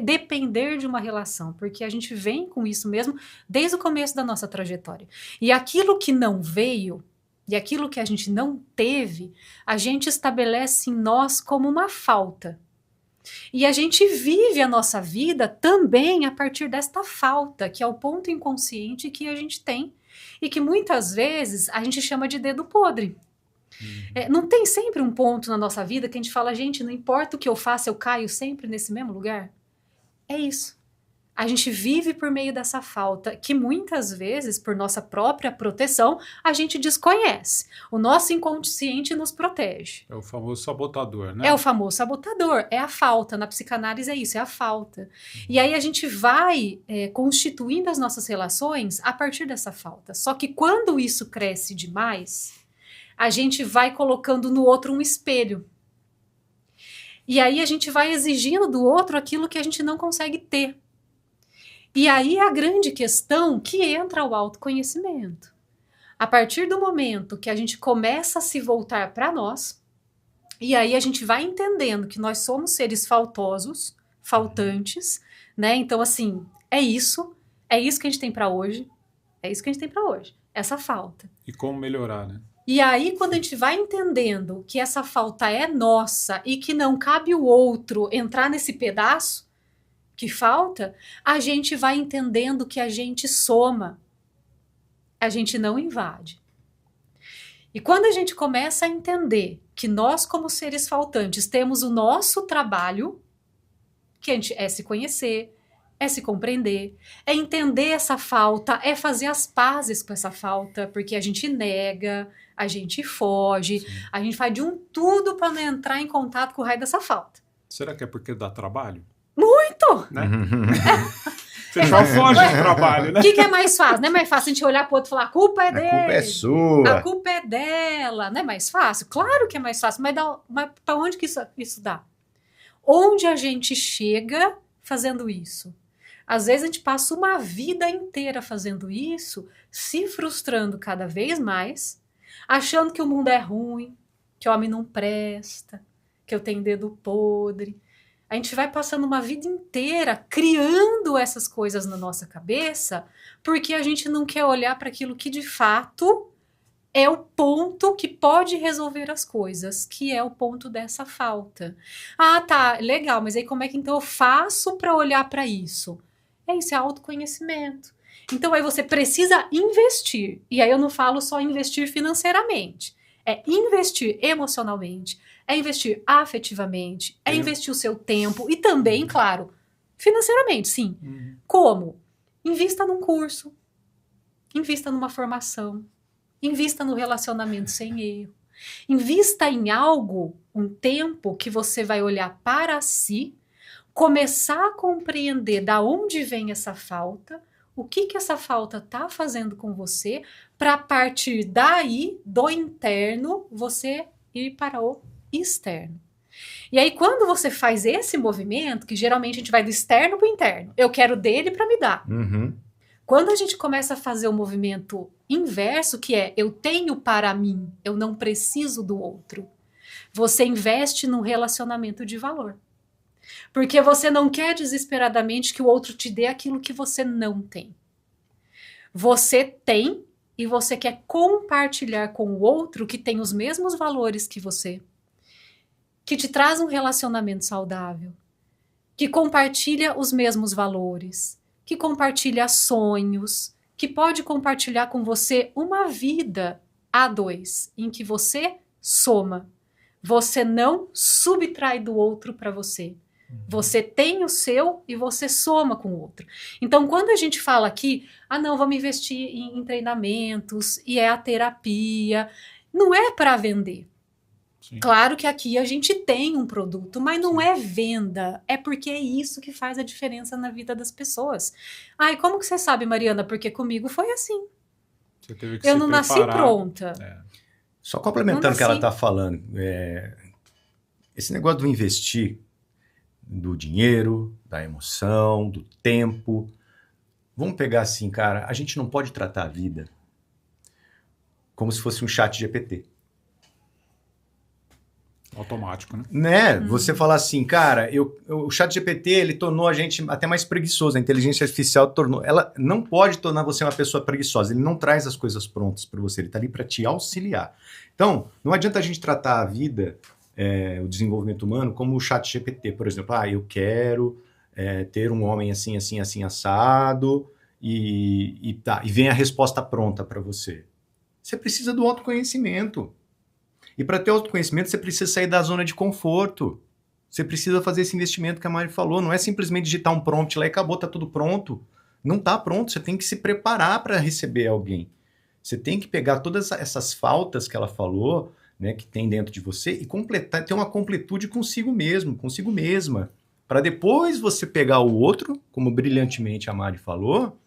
[SPEAKER 3] depender de uma relação, porque a gente vem com isso mesmo desde o começo da nossa trajetória. E aquilo que não veio, e aquilo que a gente não teve, a gente estabelece em nós como uma falta. E a gente vive a nossa vida também a partir desta falta, que é o ponto inconsciente que a gente tem, e que muitas vezes a gente chama de dedo podre. Não tem sempre um ponto na nossa vida que a gente fala, gente, não importa o que eu faça, eu caio sempre nesse mesmo lugar? É isso. A gente vive por meio dessa falta, que muitas vezes, por nossa própria proteção, a gente desconhece. O nosso inconsciente nos protege.
[SPEAKER 1] É o famoso sabotador, né?
[SPEAKER 3] É o famoso sabotador, é a falta. Na psicanálise é isso, é a falta. E aí a gente vai constituindo as nossas relações a partir dessa falta. Só que quando isso cresce demais, a gente vai colocando no outro um espelho. E aí a gente vai exigindo do outro aquilo que a gente não consegue ter. E aí é a grande questão que entra o autoconhecimento. A partir do momento que a gente começa a se voltar para nós, e aí a gente vai entendendo que nós somos seres faltosos, faltantes, né? Então, assim, é isso que a gente tem para hoje, essa falta.
[SPEAKER 1] E como melhorar, né?
[SPEAKER 3] E aí, quando a gente vai entendendo que essa falta é nossa e que não cabe o outro entrar nesse pedaço que falta, a gente vai entendendo que a gente soma, a gente não invade. E quando a gente começa a entender que nós, como seres faltantes, temos o nosso trabalho, que a gente é se conhecer, é se compreender, é entender essa falta, é fazer as pazes com essa falta, porque a gente nega, a gente foge, sim, a gente faz de um tudo para não entrar em contato com o raio dessa falta.
[SPEAKER 1] Será que é porque dá trabalho?
[SPEAKER 3] Muito!
[SPEAKER 1] Né? Você já foge do trabalho, né?
[SPEAKER 3] O que é mais fácil? Não é mais fácil a gente olhar pro outro e falar, a culpa é dele.
[SPEAKER 2] A culpa é sua.
[SPEAKER 3] A culpa é dela. Não é mais fácil? Claro que é mais fácil, mas para onde que isso dá? Onde a gente chega fazendo isso? Às vezes a gente passa uma vida inteira fazendo isso, se frustrando cada vez mais, achando que o mundo é ruim, que o homem não presta, que eu tenho dedo podre. A gente vai passando uma vida inteira criando essas coisas na nossa cabeça porque a gente não quer olhar para aquilo que de fato é o ponto que pode resolver as coisas, que é o ponto dessa falta. Ah, tá, legal, mas aí como é que então eu faço para olhar para isso? Isso é autoconhecimento. Então aí você precisa investir. E aí eu não falo só investir financeiramente. É investir emocionalmente, é investir afetivamente, é investir o seu tempo e também, claro, financeiramente, sim. Como? Invista num curso, invista numa formação, invista no relacionamento sem erro, invista em algo, um tempo que você vai olhar para si, começar a compreender da onde vem essa falta, o que essa falta está fazendo com você, para a partir daí, do interno, você ir para o externo. E aí, quando você faz esse movimento, que geralmente a gente vai do externo para o interno, eu quero dele para me dar. Quando a gente começa a fazer o movimento inverso, que é eu tenho para mim, eu não preciso do outro, você investe num relacionamento de valor. Porque você não quer desesperadamente que o outro te dê aquilo que você não tem. Você tem e você quer compartilhar com o outro que tem os mesmos valores que você, que te traz um relacionamento saudável, que compartilha os mesmos valores, que compartilha sonhos, que pode compartilhar com você uma vida a dois, em que você soma. Você não subtrai do outro para você. Você tem o seu e você soma com o outro. Então, quando a gente fala aqui, não, vamos investir em treinamentos, e é a terapia, não é para vender. Sim. Claro que aqui a gente tem um produto, mas não é venda, é porque é isso que faz a diferença na vida das pessoas. E como que você sabe, Mariana? Porque comigo foi assim.
[SPEAKER 1] Você teve que
[SPEAKER 3] eu não nasci pronta.
[SPEAKER 2] Só complementando o que ela está falando, esse negócio do investir, do dinheiro, da emoção, do tempo. Vamos pegar assim, cara, a gente não pode tratar a vida como se fosse um chat GPT.
[SPEAKER 1] Automático, né?
[SPEAKER 2] Você falar assim, cara, o chat GPT, ele tornou a gente até mais preguiçoso. A inteligência artificial ela não pode tornar você uma pessoa preguiçosa. Ele não traz as coisas prontas para você. Ele está ali para te auxiliar. Então, não adianta a gente tratar a vida, o desenvolvimento humano, como o chat GPT, por exemplo. Eu quero ter um homem assim, assim, assim, assado, e vem a resposta pronta para você. Você precisa do autoconhecimento. E para ter autoconhecimento, você precisa sair da zona de conforto. Você precisa fazer esse investimento que a Mari falou. Não é simplesmente digitar um prompt lá e acabou, tá tudo pronto. Não tá pronto, você tem que se preparar para receber alguém. Você tem que pegar todas essas faltas que ela falou, né, que tem dentro de você, e completar, ter uma completude consigo mesmo, consigo mesma. Para depois você pegar o outro, como brilhantemente a Mari falou,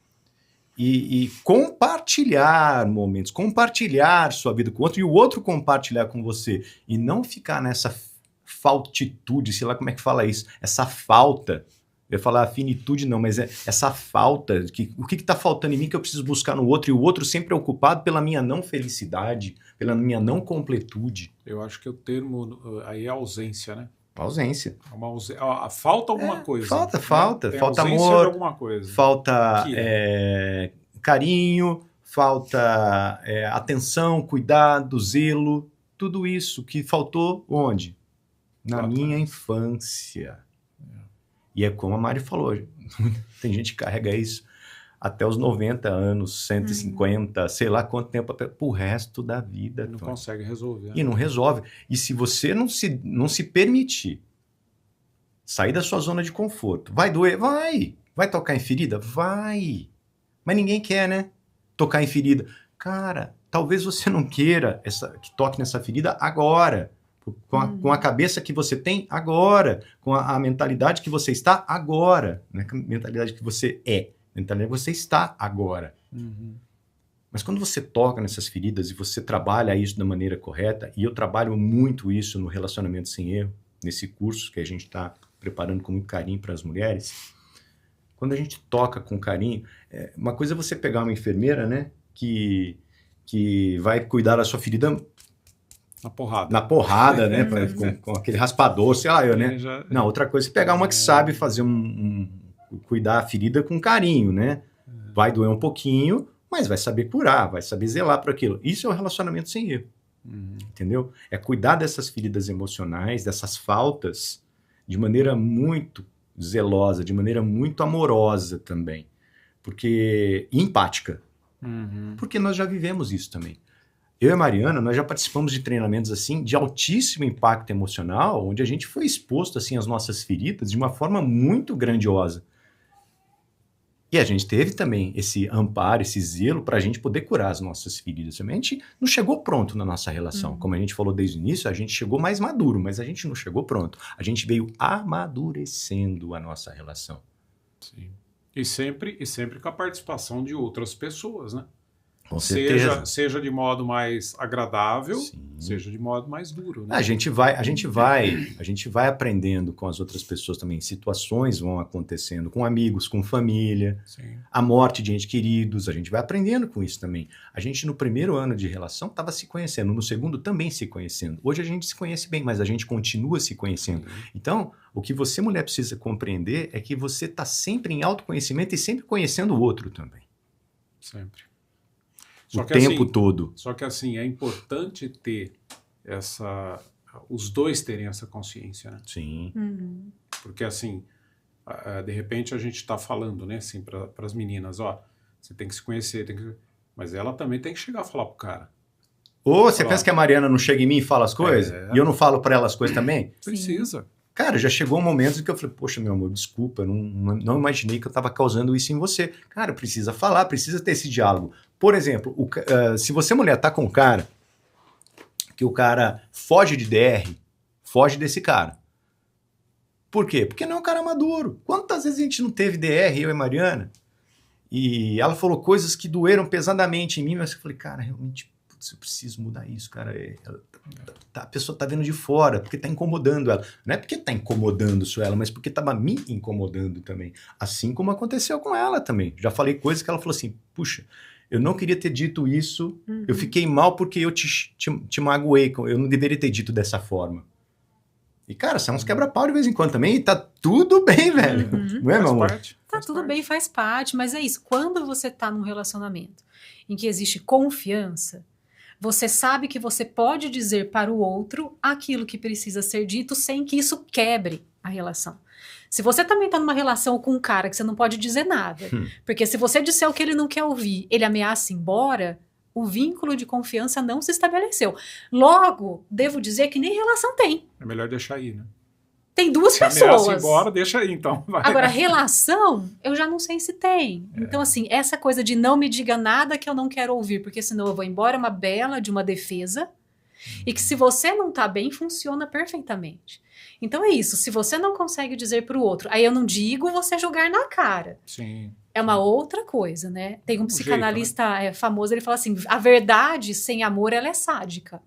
[SPEAKER 2] e compartilhar momentos, compartilhar sua vida com o outro, e o outro compartilhar com você. E não ficar nessa faltitude, sei lá como é que fala isso, essa falta. Eu ia falar finitude não, mas essa falta, o que está faltando em mim que eu preciso buscar no outro, e o outro sempre é ocupado pela minha não felicidade, pela minha não completude.
[SPEAKER 1] Eu acho que o termo aí é ausência, né?
[SPEAKER 2] Ausência.
[SPEAKER 1] Falta alguma coisa.
[SPEAKER 2] Falta.
[SPEAKER 1] Tem
[SPEAKER 2] Falta
[SPEAKER 1] amor,
[SPEAKER 2] amor,
[SPEAKER 1] de alguma coisa.
[SPEAKER 2] falta carinho, falta atenção, cuidado, zelo, tudo isso que faltou onde? Na minha infância. E é como a Mari falou, tem gente que carrega isso até os 90 anos, 150, sei lá quanto tempo, pro resto da vida.
[SPEAKER 1] Não consegue resolver.
[SPEAKER 2] E não resolve. E se você não se permitir sair da sua zona de conforto, vai doer? Vai. Vai tocar em ferida? Vai. Mas ninguém quer, né? Tocar em ferida. Cara, talvez você não queira que toque nessa ferida agora. Com a cabeça que você tem agora. Com a mentalidade que você está agora. Não é a mentalidade que você é. Mentalidade que você está agora. Mas quando você toca nessas feridas e você trabalha isso da maneira correta, e eu trabalho muito isso no Relacionamento Sem Erro, nesse curso que a gente está preparando com muito carinho para as mulheres, quando a gente toca com carinho, uma coisa é você pegar uma enfermeira, né, que vai cuidar da sua ferida
[SPEAKER 1] Na porrada,
[SPEAKER 2] né, com aquele raspador, sei lá, né? Não, outra coisa é pegar uma que sabe fazer cuidar a ferida com carinho, né? Vai doer um pouquinho, mas vai saber curar, vai saber zelar para aquilo. Isso é o relacionamento sem erro, entendeu? É cuidar dessas feridas emocionais, dessas faltas, de maneira muito zelosa, de maneira muito amorosa também, porque empática, porque nós já vivemos isso também. Eu e a Mariana, nós já participamos de treinamentos assim, de altíssimo impacto emocional, onde a gente foi exposto assim às nossas feridas de uma forma muito grandiosa. E a gente teve também esse amparo, esse zelo para a gente poder curar as nossas feridas. A gente não chegou pronto na nossa relação. Como a gente falou desde o início, a gente chegou mais maduro, mas a gente não chegou pronto. A gente veio amadurecendo a nossa relação.
[SPEAKER 1] Sim. E sempre com a participação de outras pessoas, né?
[SPEAKER 2] Com certeza.
[SPEAKER 1] Seja de modo mais agradável,
[SPEAKER 2] Sim.
[SPEAKER 1] seja de modo mais duro, né?
[SPEAKER 2] A gente vai aprendendo com as outras pessoas também. Situações vão acontecendo com amigos, com família,
[SPEAKER 1] Sim.
[SPEAKER 2] a morte de entes queridos. A gente vai aprendendo com isso também. A gente no primeiro ano de relação estava se conhecendo, no segundo também se conhecendo. Hoje a gente se conhece bem, mas a gente continua se conhecendo. Então, o que você, mulher, precisa compreender é que você está sempre em autoconhecimento e sempre conhecendo o outro também.
[SPEAKER 1] Sempre.
[SPEAKER 2] O tempo todo.
[SPEAKER 1] Só que assim, é importante ter os dois terem essa consciência, né?
[SPEAKER 2] Sim.
[SPEAKER 1] Porque assim, de repente a gente está falando, né, assim, para as meninas, ó, você tem que se conhecer, mas ela também tem que chegar a falar pro cara.
[SPEAKER 2] Ou você pensa que a Mariana não chega em mim e fala as coisas? E eu não falo para ela as coisas também?
[SPEAKER 1] Precisa.
[SPEAKER 2] Cara, já chegou um momento em que eu falei, poxa, meu amor, desculpa, não imaginei que eu estava causando isso em você. Cara, precisa falar, precisa ter esse diálogo. Por exemplo, se você, mulher, tá com um cara, que o cara foge de DR, foge desse cara. Por quê? Porque não é um cara maduro. Quantas vezes a gente não teve DR, eu e a Mariana? E ela falou coisas que doeram pesadamente em mim, mas eu falei, cara, realmente, putz, eu preciso mudar isso, cara. A pessoa tá vendo de fora, porque tá incomodando ela. Não é porque tá incomodando só ela, mas porque tava me incomodando também. Assim como aconteceu com ela também. Já falei coisas que ela falou assim, puxa, eu não queria ter dito isso, eu fiquei mal porque eu te magoei, eu não deveria ter dito dessa forma. E, cara, são uns quebra-pau de vez em quando também, e tá tudo bem, velho. Não é, meu amor?
[SPEAKER 3] Tá tudo bem, faz parte, mas é isso. Quando você tá num relacionamento em que existe confiança, você sabe que você pode dizer para o outro aquilo que precisa ser dito sem que isso quebre a relação. Se você também tá numa relação com um cara que você não pode dizer nada, porque se você disser o que ele não quer ouvir, ele ameaça ir embora, o vínculo de confiança não se estabeleceu. Logo, devo dizer que nem relação tem.
[SPEAKER 1] É melhor deixar aí, né?
[SPEAKER 3] Tem duas
[SPEAKER 1] se
[SPEAKER 3] pessoas.
[SPEAKER 1] Se embora, deixa aí, então. Vai.
[SPEAKER 3] Agora, relação, eu já não sei se tem. Então, assim, essa coisa de não me diga nada que eu não quero ouvir, porque senão eu vou embora, é uma bela de uma defesa. E que se você não tá bem, funciona perfeitamente. Então é isso, se você não consegue dizer pro outro, aí eu não digo você jogar na cara.
[SPEAKER 1] Sim.
[SPEAKER 3] É uma outra coisa, né? Tem um psicanalista famoso, ele fala assim, a verdade sem amor, ela é sádica.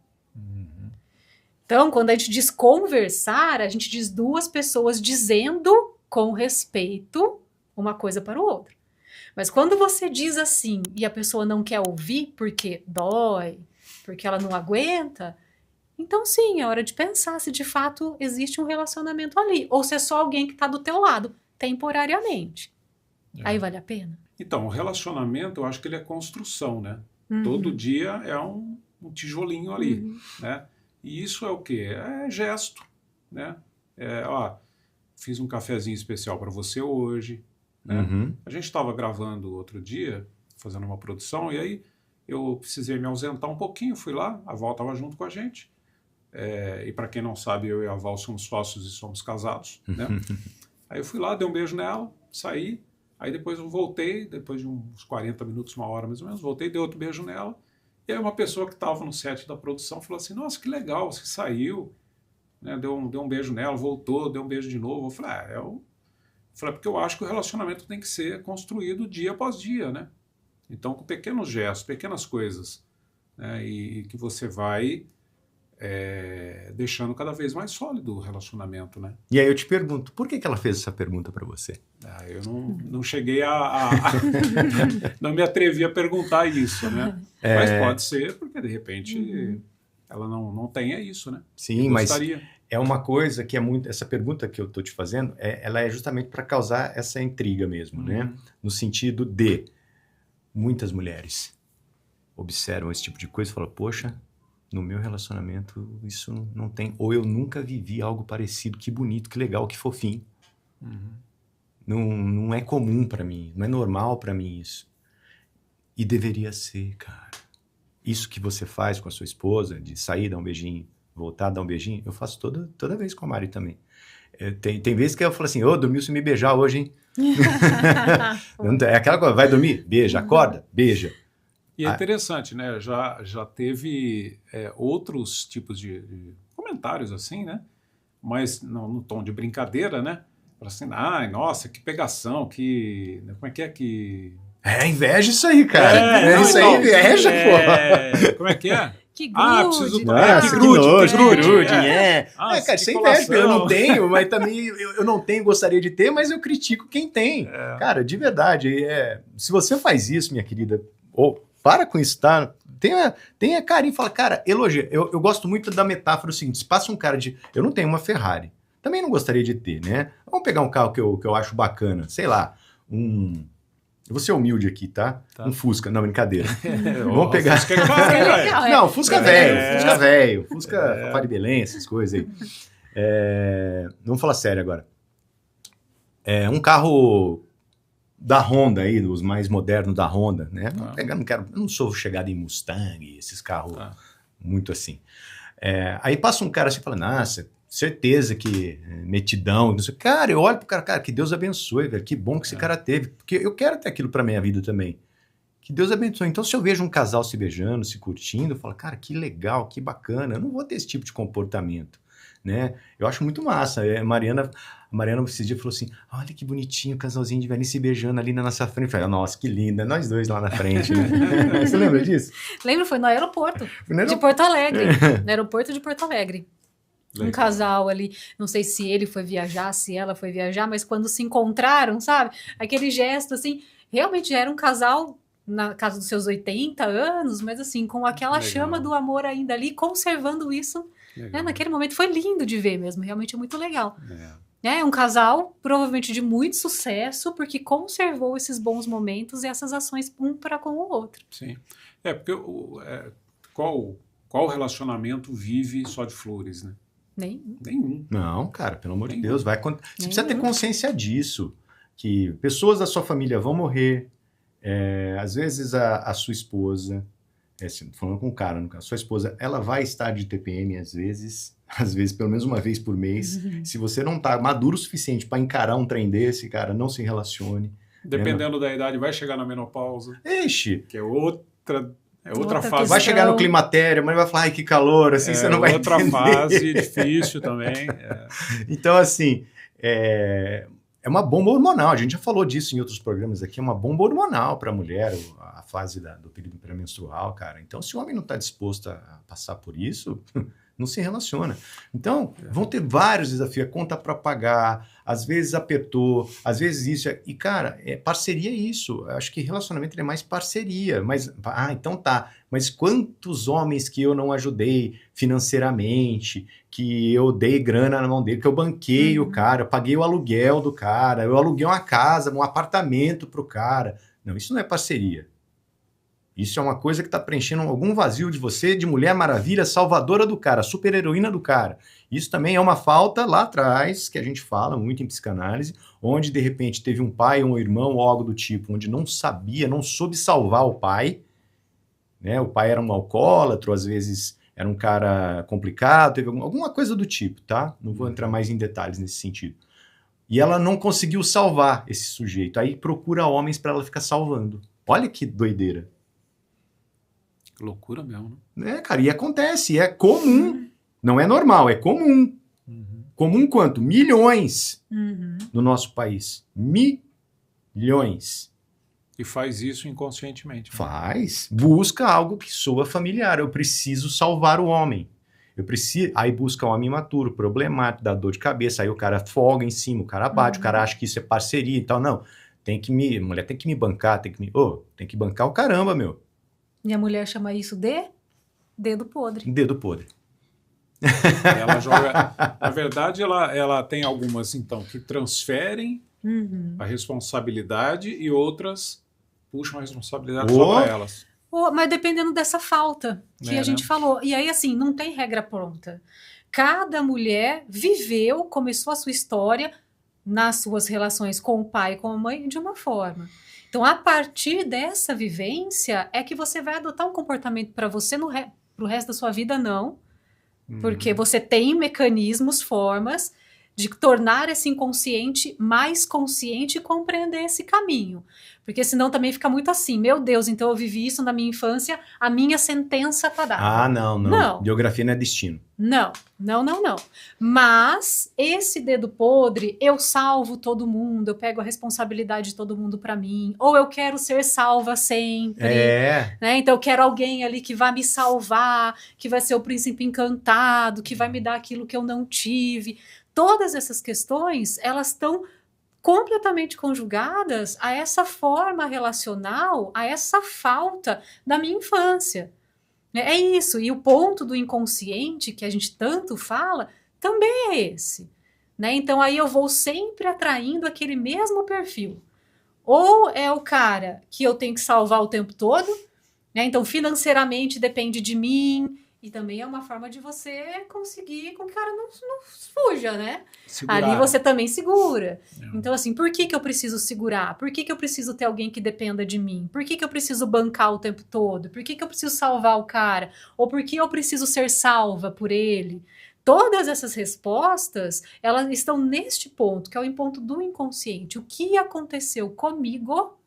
[SPEAKER 3] Então, quando a gente diz conversar, a gente diz duas pessoas dizendo com respeito uma coisa para o outro. Mas quando você diz assim e a pessoa não quer ouvir porque dói, porque ela não aguenta, então sim, é hora de pensar se de fato existe um relacionamento ali. Ou se é só alguém que está do teu lado, temporariamente. Aí vale a pena?
[SPEAKER 1] Então, o relacionamento, eu acho que ele é construção, né? Todo dia é um tijolinho ali, né? E isso é o quê? É gesto, né? Fiz um cafezinho especial para você hoje, né? A gente estava gravando outro dia, fazendo uma produção, e aí eu precisei me ausentar um pouquinho, fui lá, a Val estava junto com a gente. E para quem não sabe, eu e a Val somos sócios e somos casados, né? Aí eu fui lá, dei um beijo nela, saí, aí depois eu voltei, depois de uns 40 minutos, uma hora mais ou menos, voltei, dei outro beijo nela. E aí uma pessoa que estava no set da produção falou assim, nossa, que legal, você saiu, né? Deu um beijo nela, voltou, deu um beijo de novo. Eu falei, porque eu acho que o relacionamento tem que ser construído dia após dia, né? Então, com pequenos gestos, pequenas coisas, né? E que você vai deixando cada vez mais sólido o relacionamento, né?
[SPEAKER 2] E aí eu te pergunto, por que ela fez essa pergunta para você?
[SPEAKER 1] Eu não cheguei não me atrevi a perguntar isso, né? Mas pode ser porque, de repente, ela não tenha isso, né?
[SPEAKER 2] Sim, mas é uma coisa que é muito... Essa pergunta que eu estou te fazendo, ela é justamente para causar essa intriga mesmo, né? No sentido de muitas mulheres observam esse tipo de coisa e falam, poxa, no meu relacionamento isso não tem... Ou eu nunca vivi algo parecido, que bonito, que legal, que fofinho. Não é comum para mim, não é normal para mim isso. E deveria ser, cara. Isso que você faz com a sua esposa, de sair, dar um beijinho, voltar, dar um beijinho, eu faço toda vez com a Mari também. Tem vezes que eu falo assim, dormiu se me beijar hoje, hein? É aquela coisa, vai dormir? Beija, acorda? Beija.
[SPEAKER 1] E é interessante, né? Já teve outros tipos de comentários assim, né? Mas no tom de brincadeira, né? Assim, nossa, que pegação, que... Como é que...
[SPEAKER 2] Inveja isso aí, cara. Isso aí é inveja, pô.
[SPEAKER 1] Como é que é?
[SPEAKER 3] Que grude.
[SPEAKER 1] Preciso...
[SPEAKER 3] Que
[SPEAKER 2] grude. Cara, isso é
[SPEAKER 1] colação.
[SPEAKER 2] inveja. Eu não tenho, mas também eu não tenho, gostaria de ter, mas eu critico quem tem. Cara, de verdade, se você faz isso, minha querida, para com isso, tá? Tenha carinho, fala, cara, elogia. Eu gosto muito da metáfora seguinte, se passa um cara eu não tenho uma Ferrari, também não gostaria de ter, né? Vamos pegar um carro que eu acho bacana, sei lá, eu vou ser humilde aqui, tá? Um Fusca, não, brincadeira. Vamos pegar...
[SPEAKER 1] Fusca é caro,
[SPEAKER 2] Não, Fusca velho. Fusca Papai de Belém, essas coisas aí. Vamos falar sério agora. Um carro da Honda aí, dos mais modernos da Honda, né? Eu não sou chegado em Mustang, esses carros muito assim. Aí passa um cara assim e fala, nossa, certeza que metidão, não sei. Cara, eu olho pro cara, que Deus abençoe, velho, que bom que esse cara teve, porque eu quero ter aquilo pra minha vida também. Que Deus abençoe. Então, se eu vejo um casal se beijando, se curtindo, eu falo, cara, que legal, que bacana, eu não vou ter esse tipo de comportamento, né? Eu acho muito massa. A Mariana esses dias falou assim, olha que bonitinho, o casalzinho de velhinho se beijando ali na nossa frente. Eu falei, nossa, que linda, nós dois lá na frente, né? Você lembra disso?
[SPEAKER 3] Lembro, foi no aeroporto de Porto Alegre, no aeroporto de Porto Alegre. Legal. Um casal ali, não sei se ele foi viajar, se ela foi viajar, mas quando se encontraram, sabe? Aquele gesto, assim, realmente já era um casal na casa dos seus 80 anos, mas assim, com aquela chama do amor ainda ali, conservando isso, né? Naquele momento foi lindo de ver mesmo, realmente é muito legal. Um casal, provavelmente de muito sucesso, porque conservou esses bons momentos e essas ações um para com o outro.
[SPEAKER 1] Sim, porque qual relacionamento vive só de flores, né? Nenhum.
[SPEAKER 2] Não, cara, pelo amor de Deus, você precisa ter consciência disso, que pessoas da sua família vão morrer, às vezes a sua esposa, falando com o cara, a sua esposa, ela vai estar de TPM às vezes pelo menos uma vez por mês. Se você não tá maduro o suficiente para encarar um trem desse, cara, não se relacione.
[SPEAKER 1] Dependendo da idade, vai chegar na menopausa. Que é outra fase.
[SPEAKER 2] Vai chegar no climatério, mas vai falar, ai, que calor, assim, você não vai
[SPEAKER 1] outra
[SPEAKER 2] entender.
[SPEAKER 1] Fase difícil também.
[SPEAKER 2] Então, assim, é uma bomba hormonal. A gente já falou disso em outros programas aqui. É uma bomba hormonal para a mulher, a fase do período pré-menstrual, cara. Então, se o homem não está disposto a passar por isso, não se relaciona. Então, vão ter vários desafios. A conta para pagar, às vezes apertou, às vezes isso. E, cara, parceria é isso. Eu acho que relacionamento é mais parceria. Mas, então tá. Mas quantos homens que eu não ajudei financeiramente, que eu dei grana na mão dele, que eu banquei o cara, eu paguei o aluguel do cara, eu aluguei uma casa, um apartamento pro cara. Não, isso não é parceria. Isso é uma coisa que está preenchendo algum vazio de você, de Mulher Maravilha, salvadora do cara, super-heroína do cara. Isso também é uma falta lá atrás, que a gente fala muito em psicanálise, onde de repente teve um pai, um irmão ou algo do tipo, onde não soube salvar o pai, né? O pai era um alcoólatra, às vezes era um cara complicado, teve alguma coisa do tipo, tá? Não vou entrar mais em detalhes nesse sentido. E ela não conseguiu salvar esse sujeito, aí procura homens para ela ficar salvando. Olha que doideira.
[SPEAKER 1] Loucura mesmo, né?
[SPEAKER 2] Cara, e acontece, é comum. Não é normal, é comum. Comum quanto? Milhões no nosso país. Milhões.
[SPEAKER 1] E faz isso inconscientemente. Né?
[SPEAKER 2] Faz. Busca algo que soa familiar. Eu preciso salvar o homem. eu preciso... Aí busca um homem imaturo, problemático, dá dor de cabeça, aí o cara folga em cima, o cara bate, o cara acha que isso é parceria e tal. Não, mulher tem que me bancar, tem que bancar o caramba, meu.
[SPEAKER 3] E a mulher chama isso de dedo podre.
[SPEAKER 2] Dedo podre.
[SPEAKER 1] Ela joga... Na verdade, ela tem algumas, então, que transferem a responsabilidade e outras puxam a responsabilidade só para elas.
[SPEAKER 3] Mas dependendo dessa falta que a gente falou. E aí, assim, não tem regra pronta. Cada mulher viveu, começou a sua história nas suas relações com o pai e com a mãe de uma forma. Então, a partir dessa vivência, é que você vai adotar um comportamento para você, pro resto da sua vida, não. Porque você tem mecanismos, formas de tornar esse inconsciente mais consciente e compreender esse caminho. Porque senão também fica muito assim, meu Deus, então eu vivi isso na minha infância, a minha sentença tá dada.
[SPEAKER 2] Ah, não. Biografia não é destino.
[SPEAKER 3] Não. Mas esse dedo podre, eu salvo todo mundo, eu pego a responsabilidade de todo mundo pra mim, ou eu quero ser salva sempre. Né? Então eu quero alguém ali que vai me salvar, que vai ser o príncipe encantado, que vai me dar aquilo que eu não tive. Todas essas questões, elas estão completamente conjugadas a essa forma relacional, a essa falta da minha infância. É isso, e o ponto do inconsciente que a gente tanto fala também é esse. Né? Então aí eu vou sempre atraindo aquele mesmo perfil. Ou é o cara que eu tenho que salvar o tempo todo, né? Então financeiramente depende de mim, e também é uma forma de você conseguir com que o cara não fuja, né? Segurar. Ali você também segura. Então, assim, por que eu preciso segurar? Por que eu preciso ter alguém que dependa de mim? Por que eu preciso bancar o tempo todo? Por que eu preciso salvar o cara? Ou por que eu preciso ser salva por ele? Todas essas respostas, elas estão neste ponto, que é o ponto do inconsciente. O que aconteceu comigo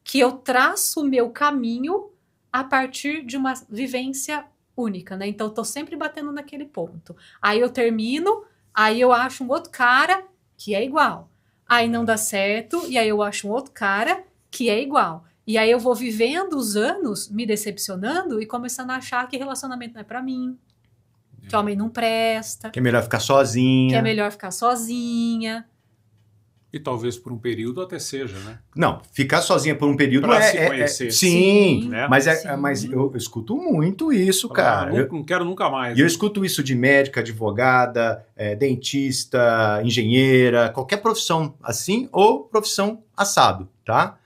[SPEAKER 3] que eu traço o meu caminho a partir de uma vivência única, né? Então, eu tô sempre batendo naquele ponto. Aí eu termino, aí eu acho um outro cara que é igual. Aí não dá certo, e aí eu acho um outro cara que é igual. E aí eu vou vivendo os anos, me decepcionando e começando a achar que relacionamento não é pra mim, que homem não presta.
[SPEAKER 2] Que é melhor ficar sozinha.
[SPEAKER 3] Que é melhor ficar sozinha.
[SPEAKER 1] E talvez por um período até seja, né?
[SPEAKER 2] Não, ficar sozinha por um período
[SPEAKER 1] pra se conhecer.
[SPEAKER 2] Sim,
[SPEAKER 1] né?
[SPEAKER 2] Mas eu escuto muito isso, cara.
[SPEAKER 1] Não quero nunca mais.
[SPEAKER 2] E eu escuto isso de médica, advogada, dentista, engenheira, qualquer profissão assim ou profissão assado, tá?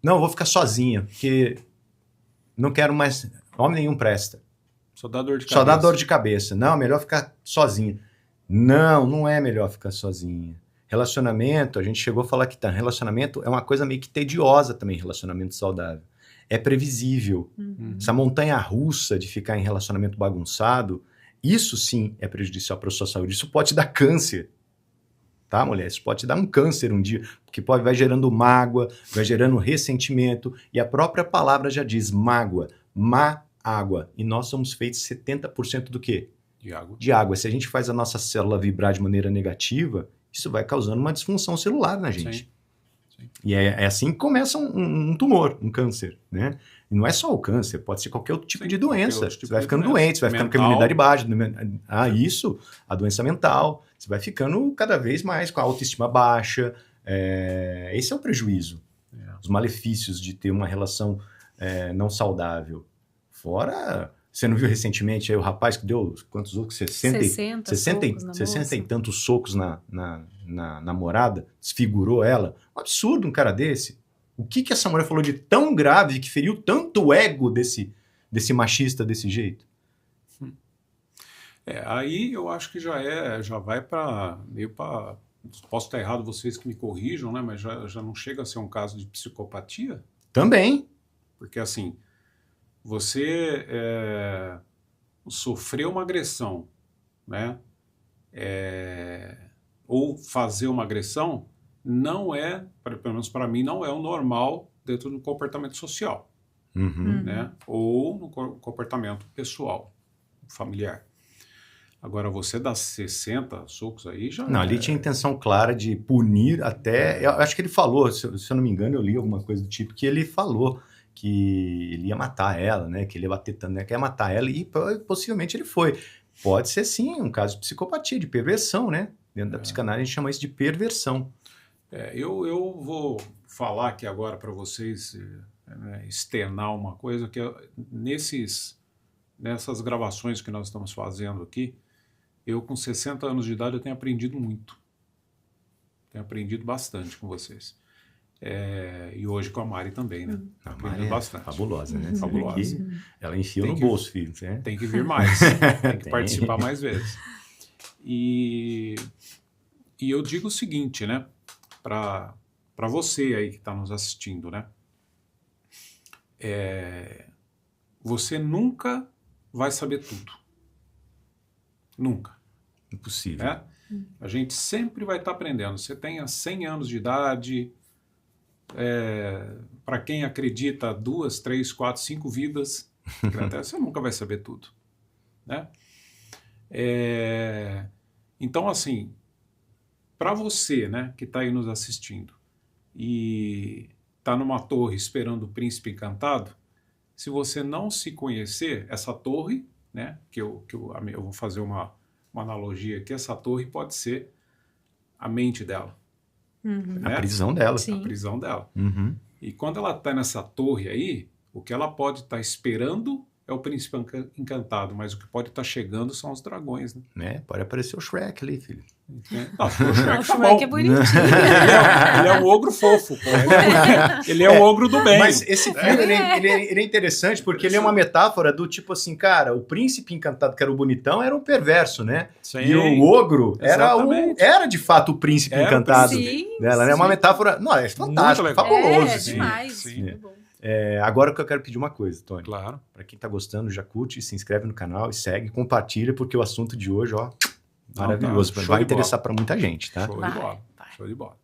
[SPEAKER 2] Não, eu vou ficar sozinha, porque não quero mais... Homem nenhum presta.
[SPEAKER 1] Só dá dor de cabeça.
[SPEAKER 2] Só dá dor de cabeça. Não, é melhor ficar sozinha. Não é melhor ficar sozinha. Relacionamento, a gente chegou a falar que relacionamento é uma coisa meio que tediosa também, relacionamento saudável. É previsível. Essa montanha russa de ficar em relacionamento bagunçado, isso sim é prejudicial para a sua saúde. Isso pode dar câncer. Tá, mulher? Isso pode dar um câncer um dia, porque vai gerando mágoa, vai gerando ressentimento, e a própria palavra já diz mágoa, má água. E nós somos feitos 70% do quê? De água. Se a gente faz a nossa célula vibrar de maneira negativa, isso vai causando uma disfunção celular na gente. Sim. E é assim que começa um tumor, um câncer, né? E não é só o câncer, pode ser qualquer outro tipo de doença. Você vai ficando doente, você vai ficando com a imunidade baixa. Isso, a doença mental. Você vai ficando cada vez mais com a autoestima baixa. Esse é o prejuízo. Os malefícios de ter uma relação não saudável. Fora... Você não viu recentemente aí o rapaz que deu quantos socos? 60 e tantos socos na namorada, desfigurou ela. Um absurdo um cara desse. O que essa mulher falou de tão grave que feriu tanto o ego desse machista desse jeito?
[SPEAKER 1] Aí eu acho que já vai para meio para... Posso estar errado, vocês que me corrijam, né? Mas já não chega a ser um caso de psicopatia?
[SPEAKER 2] Também.
[SPEAKER 1] Porque assim... Você sofreu uma agressão, né? Ou fazer uma agressão não é, pelo menos para mim, não é o normal dentro do comportamento social, né? Ou no comportamento pessoal, familiar. Agora, você dá 60 socos aí já...
[SPEAKER 2] Não, ali tinha intenção clara de punir até... Eu acho que ele falou, se eu não me engano, eu li alguma coisa do tipo, que ele falou que ele ia matar ela, né? Que ele ia bater tanto, né? Que ia matar ela e possivelmente ele foi. Pode ser sim um caso de psicopatia, de perversão, né? Dentro da psicanálise a gente chama isso de perversão.
[SPEAKER 1] Eu vou falar aqui agora para vocês, externar uma coisa que nessas gravações que nós estamos fazendo aqui, eu com 60 anos de idade eu tenho aprendido muito. Tenho aprendido bastante com vocês. E hoje com a Mari também, né?
[SPEAKER 2] A Mari é
[SPEAKER 1] bastante.
[SPEAKER 2] fabulosa, né?
[SPEAKER 1] Fabulosa.
[SPEAKER 2] Ela enfia no bolso, filho. Né?
[SPEAKER 1] Tem que vir mais. Tem que participar mais vezes. E eu digo o seguinte, né? Para você aí que está nos assistindo, né? Você nunca vai saber tudo. Nunca.
[SPEAKER 2] Impossível.
[SPEAKER 1] Né? A gente sempre vai estar aprendendo. Você tenha 100 anos de idade, para quem acredita 2, 3, 4, 5 vidas, até você nunca vai saber tudo. Né? Então, assim, para você, né, que está aí nos assistindo e está numa torre esperando o príncipe encantado, se você não se conhecer, essa torre, né, que eu vou fazer uma analogia aqui, essa torre pode ser a mente dela.
[SPEAKER 3] Uhum.
[SPEAKER 1] Né?
[SPEAKER 2] A prisão dela.
[SPEAKER 3] Sim.
[SPEAKER 1] A prisão dela.
[SPEAKER 2] Uhum.
[SPEAKER 1] E quando ela está nessa torre aí, o que ela pode estar esperando é o príncipe encantado, mas o que pode estar chegando são os dragões. Né?
[SPEAKER 2] Pode aparecer o Shrek ali, filho.
[SPEAKER 1] Não, o Shrek,
[SPEAKER 3] O Shrek é bonitinho.
[SPEAKER 1] Ele é um ogro fofo. Pô. Ele é um ogro do bem.
[SPEAKER 2] Mas esse filme, ele é interessante porque ele é uma metáfora do tipo assim, cara, o príncipe encantado, que era o bonitão, era um perverso, né?
[SPEAKER 1] Sim,
[SPEAKER 2] e o ogro era de fato o príncipe encantado.
[SPEAKER 3] Sim,
[SPEAKER 2] dela, né? É uma metáfora... Não, é fantástico, fabuloso.
[SPEAKER 3] É
[SPEAKER 2] sim.
[SPEAKER 3] demais.
[SPEAKER 2] Sim.
[SPEAKER 3] Muito bom.
[SPEAKER 2] Agora que eu quero pedir uma coisa, Tony.
[SPEAKER 1] Claro.
[SPEAKER 2] Para quem tá gostando, já curte, se inscreve no canal e segue, compartilha, porque o assunto de hoje, ó, maravilhoso. Vai interessar para muita gente, tá?
[SPEAKER 1] Show de bola. Show de bola.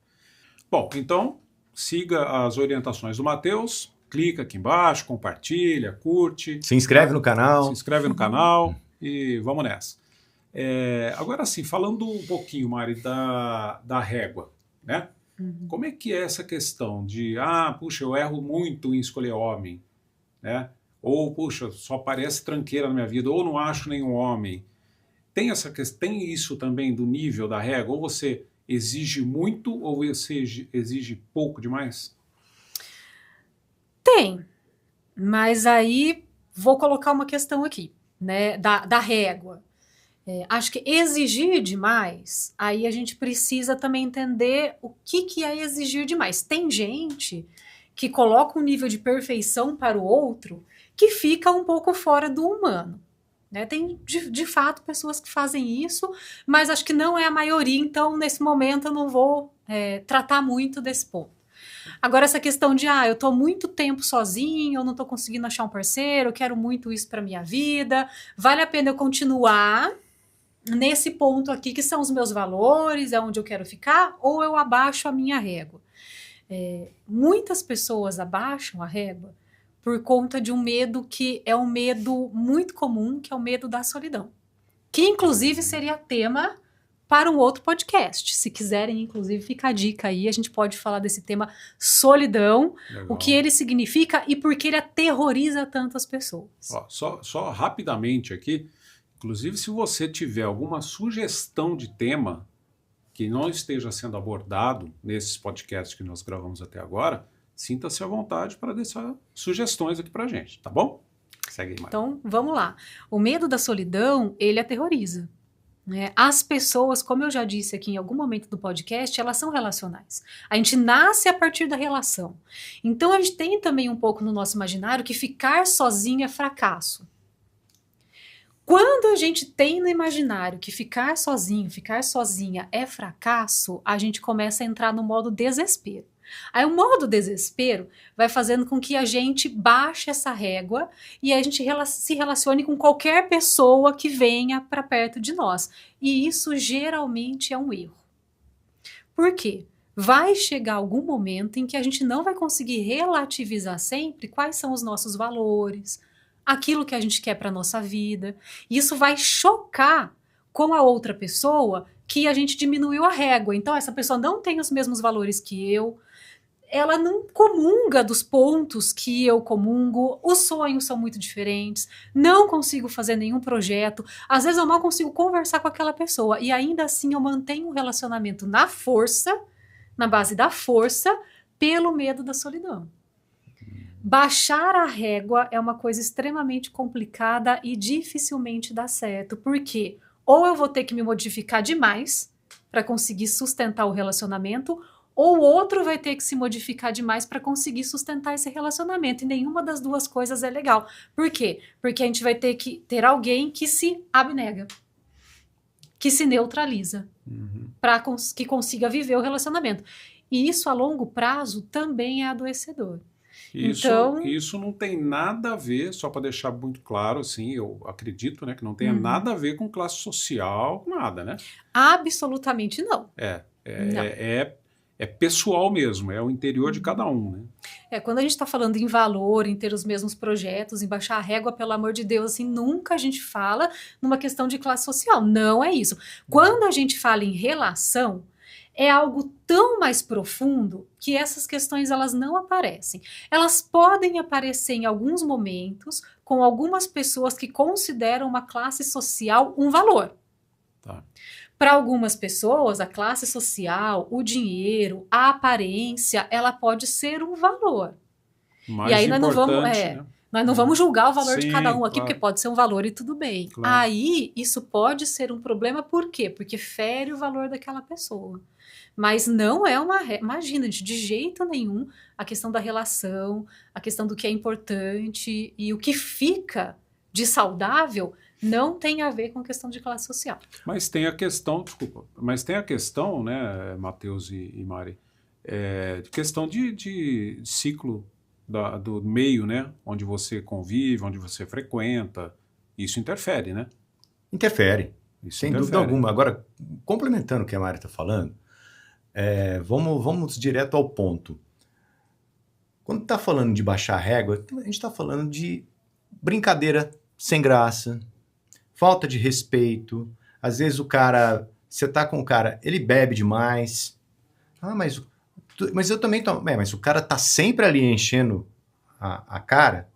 [SPEAKER 1] Bom, então, siga as orientações do Matheus, clica aqui embaixo, compartilha, curte.
[SPEAKER 2] Se inscreve no canal.
[SPEAKER 1] Se inscreve no canal e vamos nessa. Agora sim, falando um pouquinho, Mari, da régua, né? Como é que é essa questão de, puxa, eu erro muito em escolher homem, né? Ou, puxa, só aparece tranqueira na minha vida, ou não acho nenhum homem. Tem isso também do nível da régua? Ou você exige muito, ou você exige pouco demais?
[SPEAKER 3] Tem, mas aí vou colocar uma questão aqui, né, da régua. Acho que exigir demais, aí a gente precisa também entender o que é exigir demais. Tem gente que coloca um nível de perfeição para o outro que fica um pouco fora do humano. Né? Tem, de fato, pessoas que fazem isso, mas acho que não é a maioria, então, nesse momento, eu não vou tratar muito desse ponto. Agora, essa questão de, eu tô muito tempo sozinho, eu não tô conseguindo achar um parceiro, eu quero muito isso para minha vida, vale a pena eu continuar nesse ponto aqui, que são os meus valores, é onde eu quero ficar, ou eu abaixo a minha régua? Muitas pessoas abaixam a régua por conta de um medo que é um medo muito comum, que é o medo da solidão. Que, inclusive, seria tema para um outro podcast. Se quiserem, inclusive, fica a dica aí, a gente pode falar desse tema solidão, legal, o que ele significa e por que ele aterroriza tantas pessoas.
[SPEAKER 1] Só rapidamente aqui, inclusive, se você tiver alguma sugestão de tema que não esteja sendo abordado nesses podcasts que nós gravamos até agora, sinta-se à vontade para deixar sugestões aqui para a gente, tá bom? Segue aí, Maria.
[SPEAKER 3] Então, vamos lá. O medo da solidão, ele aterroriza. Né? As pessoas, como eu já disse aqui em algum momento do podcast, elas são relacionais. A gente nasce a partir da relação. Então, a gente tem também um pouco no nosso imaginário que ficar sozinho é fracasso. Quando a gente tem no imaginário que ficar sozinho, ficar sozinha é fracasso, a gente começa a entrar no modo desespero. Aí o modo desespero vai fazendo com que a gente baixe essa régua e a gente se relacione com qualquer pessoa que venha para perto de nós. E isso geralmente é um erro. Por quê? Vai chegar algum momento em que a gente não vai conseguir relativizar sempre quais são os nossos valores, aquilo que a gente quer para a nossa vida. E isso vai chocar com a outra pessoa que a gente diminuiu a régua. Então, essa pessoa não tem os mesmos valores que eu. ela não comunga dos pontos que eu comungo, os sonhos são muito diferentes, não consigo fazer nenhum projeto, às vezes eu mal consigo conversar com aquela pessoa, e ainda assim eu mantenho um relacionamento na força, na base da força, pelo medo da solidão. Baixar a régua é uma coisa extremamente complicada e dificilmente dá certo, porque ou eu vou ter que me modificar demais para conseguir sustentar o relacionamento, ou o outro vai ter que se modificar demais para conseguir sustentar esse relacionamento, e nenhuma das duas coisas é legal. Por quê? Porque a gente vai ter que ter alguém que se abnega, que se neutraliza, para que consiga viver o relacionamento. E isso a longo prazo também é adoecedor.
[SPEAKER 1] Isso não tem nada a ver, só para deixar muito claro, assim, eu acredito, né, que não tenha nada a ver com classe social, nada, né?
[SPEAKER 3] Absolutamente não.
[SPEAKER 1] É pessoal mesmo, é o interior de cada um, né?
[SPEAKER 3] Quando a gente está falando em valor, em ter os mesmos projetos, em baixar a régua, pelo amor de Deus, assim, nunca a gente fala numa questão de classe social. Não é isso. Quando a gente fala em relação, é algo tão mais profundo que essas questões elas não aparecem. Elas podem aparecer em alguns momentos com algumas pessoas que consideram uma classe social um valor.
[SPEAKER 1] Tá.
[SPEAKER 3] Para algumas pessoas, a classe social, o dinheiro, a aparência, ela pode ser um valor.
[SPEAKER 1] Mais
[SPEAKER 3] e aí nós não vamos,
[SPEAKER 1] né?
[SPEAKER 3] nós não vamos julgar o valor de
[SPEAKER 1] Sim,
[SPEAKER 3] cada um aqui,
[SPEAKER 1] claro.
[SPEAKER 3] porque pode ser um valor e tudo bem.
[SPEAKER 1] Claro.
[SPEAKER 3] Aí isso pode ser um problema, por quê? Porque fere o valor daquela pessoa. Mas não é imagina, de jeito nenhum, a questão da relação, a questão do que é importante e o que fica de saudável não tem a ver com a questão de classe social.
[SPEAKER 1] Mas tem a questão, né, Matheus e Mari, de questão de ciclo do meio, né, onde você convive, onde você frequenta, isso interfere, né?
[SPEAKER 2] Interfere,
[SPEAKER 1] Isso
[SPEAKER 2] sem
[SPEAKER 1] interfere.
[SPEAKER 2] dúvida alguma. Agora, complementando o que a Mari está falando, vamos direto ao ponto. Quando está falando de baixar a régua, a gente está falando de brincadeira sem graça, falta de respeito. Às vezes você tá com o cara, ele bebe demais. Mas eu também tomo. Mas o cara tá sempre ali enchendo a cara.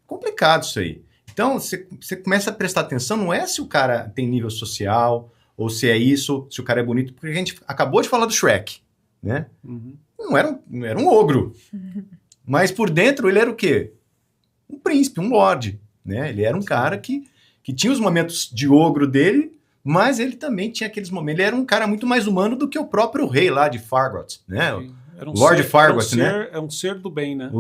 [SPEAKER 2] Complicado isso aí. Então, você começa a prestar atenção, não é se o cara tem nível social, ou se é isso, se o cara é bonito, porque a gente acabou de falar do Shrek, né? Não era um ogro. Mas por dentro ele era o quê? Um príncipe, um lorde, né? Ele era um cara que tinha os momentos de ogro dele, mas ele também tinha aqueles momentos. Ele era um cara muito mais humano do que o próprio rei lá de Fargoth, né? Lord Fargoth, né?
[SPEAKER 1] É um ser do bem, né?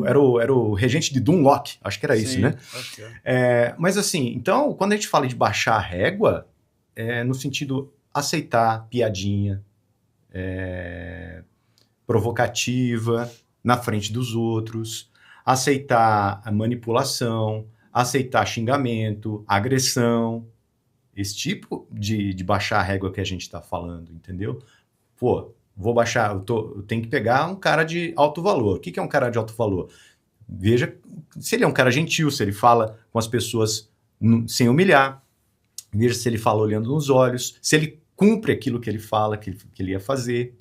[SPEAKER 2] Era o regente de Dunlock, acho que era isso, né?
[SPEAKER 1] Acho que é.
[SPEAKER 2] Mas assim, então, quando a gente fala de baixar a régua, no sentido aceitar piadinha, provocativa, na frente dos outros, aceitar a manipulação, aceitar xingamento, agressão, esse tipo de baixar a régua que a gente está falando, entendeu? Pô, vou baixar, eu tenho que pegar um cara de alto valor. O que é um cara de alto valor? Veja se ele é um cara gentil, se ele fala com as pessoas sem humilhar, veja se ele fala olhando nos olhos, se ele cumpre aquilo que ele fala que ele ia fazer.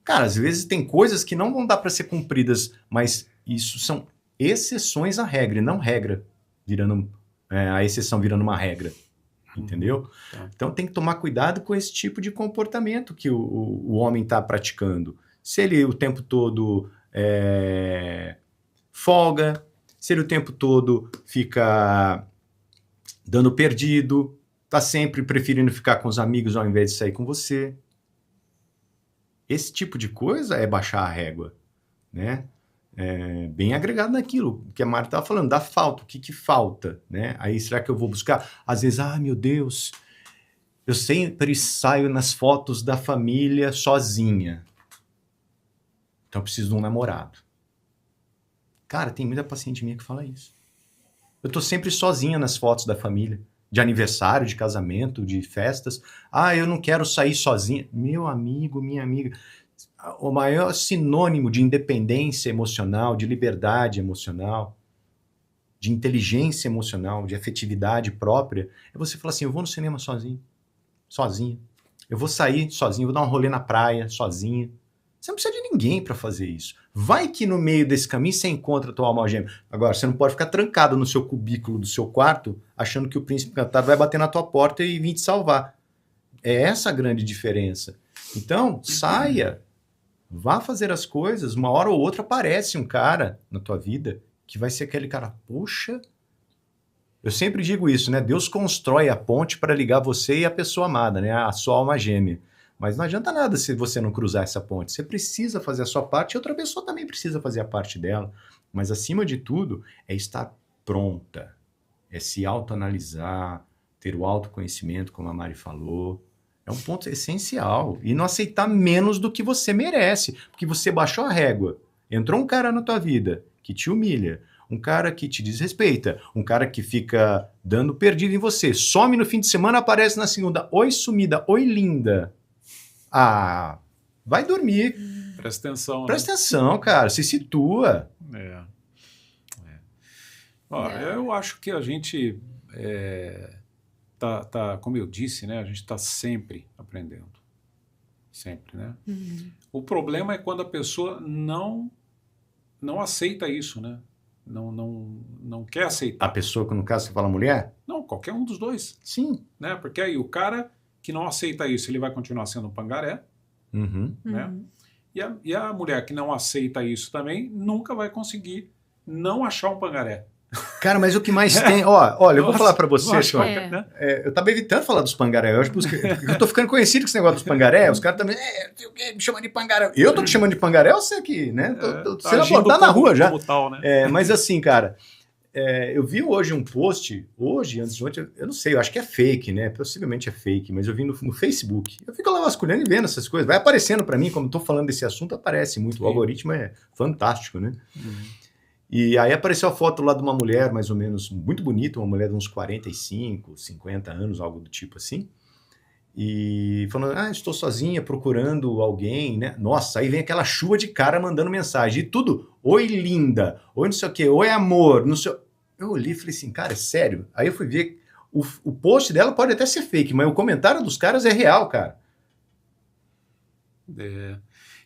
[SPEAKER 2] Cara, às vezes tem coisas que não vão dar para ser cumpridas, mas isso são exceções à regra, e não regra, a exceção virando uma regra, entendeu? Então tem que tomar cuidado com esse tipo de comportamento que o homem está praticando. Se ele o tempo todo folga, se ele o tempo todo fica dando perdido, tá sempre preferindo ficar com os amigos ao invés de sair com você. Esse tipo de coisa é baixar a régua, né? Bem agregado naquilo que a Mari estava falando, da falta, o que falta, né? Aí será que eu vou buscar? Às vezes, meu Deus, eu sempre saio nas fotos da família sozinha. Então eu preciso de um namorado. Cara, tem muita paciente minha que fala isso. Eu tô sempre sozinha nas fotos da família, de aniversário, de casamento, de festas. Eu não quero sair sozinha. Meu amigo, minha amiga, o maior sinônimo de independência emocional, de liberdade emocional, de inteligência emocional, de afetividade própria, é você falar assim, eu vou no cinema sozinha. Eu vou sair sozinho, vou dar um rolê na praia sozinha, Você não precisa de ninguém para fazer isso. Vai que no meio desse caminho você encontra a tua alma gêmea. Agora, você não pode ficar trancado no seu cubículo do seu quarto, achando que o príncipe encantado vai bater na tua porta e vir te salvar. É essa a grande diferença. Então, saia, vá fazer as coisas, uma hora ou outra aparece um cara na tua vida que vai ser aquele cara, poxa, eu sempre digo isso, né? Deus constrói a ponte para ligar você e a pessoa amada, né? A sua alma gêmea. Mas não adianta nada se você não cruzar essa ponte. Você precisa fazer a sua parte e outra pessoa também precisa fazer a parte dela. Mas, acima de tudo, é estar pronta. É se autoanalisar, ter o autoconhecimento, como a Mari falou. É um ponto essencial. E não aceitar menos do que você merece. Porque você baixou a régua. Entrou um cara na tua vida que te humilha. Um cara que te desrespeita. Um cara que fica dando perdido em você. Some no fim de semana, aparece na segunda. Oi, sumida. Oi, linda. Ah, vai dormir.
[SPEAKER 1] Presta atenção.
[SPEAKER 2] Presta atenção, cara. Se situa.
[SPEAKER 1] Ó, eu acho que a gente tá, como eu disse, né? A gente está sempre aprendendo. Sempre, né? O problema é quando a pessoa não aceita isso, né? Não quer aceitar.
[SPEAKER 2] A pessoa que, no caso, você fala mulher?
[SPEAKER 1] Não, qualquer um dos dois.
[SPEAKER 2] Sim.
[SPEAKER 1] Né? Porque aí o cara que não aceita isso, ele vai continuar sendo um pangaré. Né? E a mulher que não aceita isso também nunca vai conseguir não achar um pangaré.
[SPEAKER 2] Cara, mas o que mais tem... Olha, eu vou falar pra você,
[SPEAKER 1] choca,
[SPEAKER 2] né? Eu tava evitando falar dos pangaré. Eu tô ficando conhecido com esse negócio dos pangaré. Os caras também... me chamando de pangaré. Eu tô te chamando de pangaré ou você aqui, né? Tô sendo abordado na rua já.
[SPEAKER 1] Tal, né?
[SPEAKER 2] Mas assim, cara... eu vi hoje um post, antes de ontem, eu não sei, eu acho que é fake, né? Possivelmente é fake, mas eu vi no Facebook. Eu fico lá vasculhando e vendo essas coisas. Vai aparecendo para mim, como eu tô falando desse assunto, aparece muito. O algoritmo é fantástico, né? E aí apareceu a foto lá de uma mulher, mais ou menos, muito bonita, uma mulher de uns 45, 50 anos, algo do tipo assim. E falando, estou sozinha, procurando alguém, né? Nossa, aí vem aquela chuva de cara mandando mensagem. E tudo, oi linda, oi não sei o quê, oi amor, não sei... Eu olhei e falei assim, cara, é sério? Aí eu fui ver, o post dela pode até ser fake, mas o comentário dos caras é real, cara.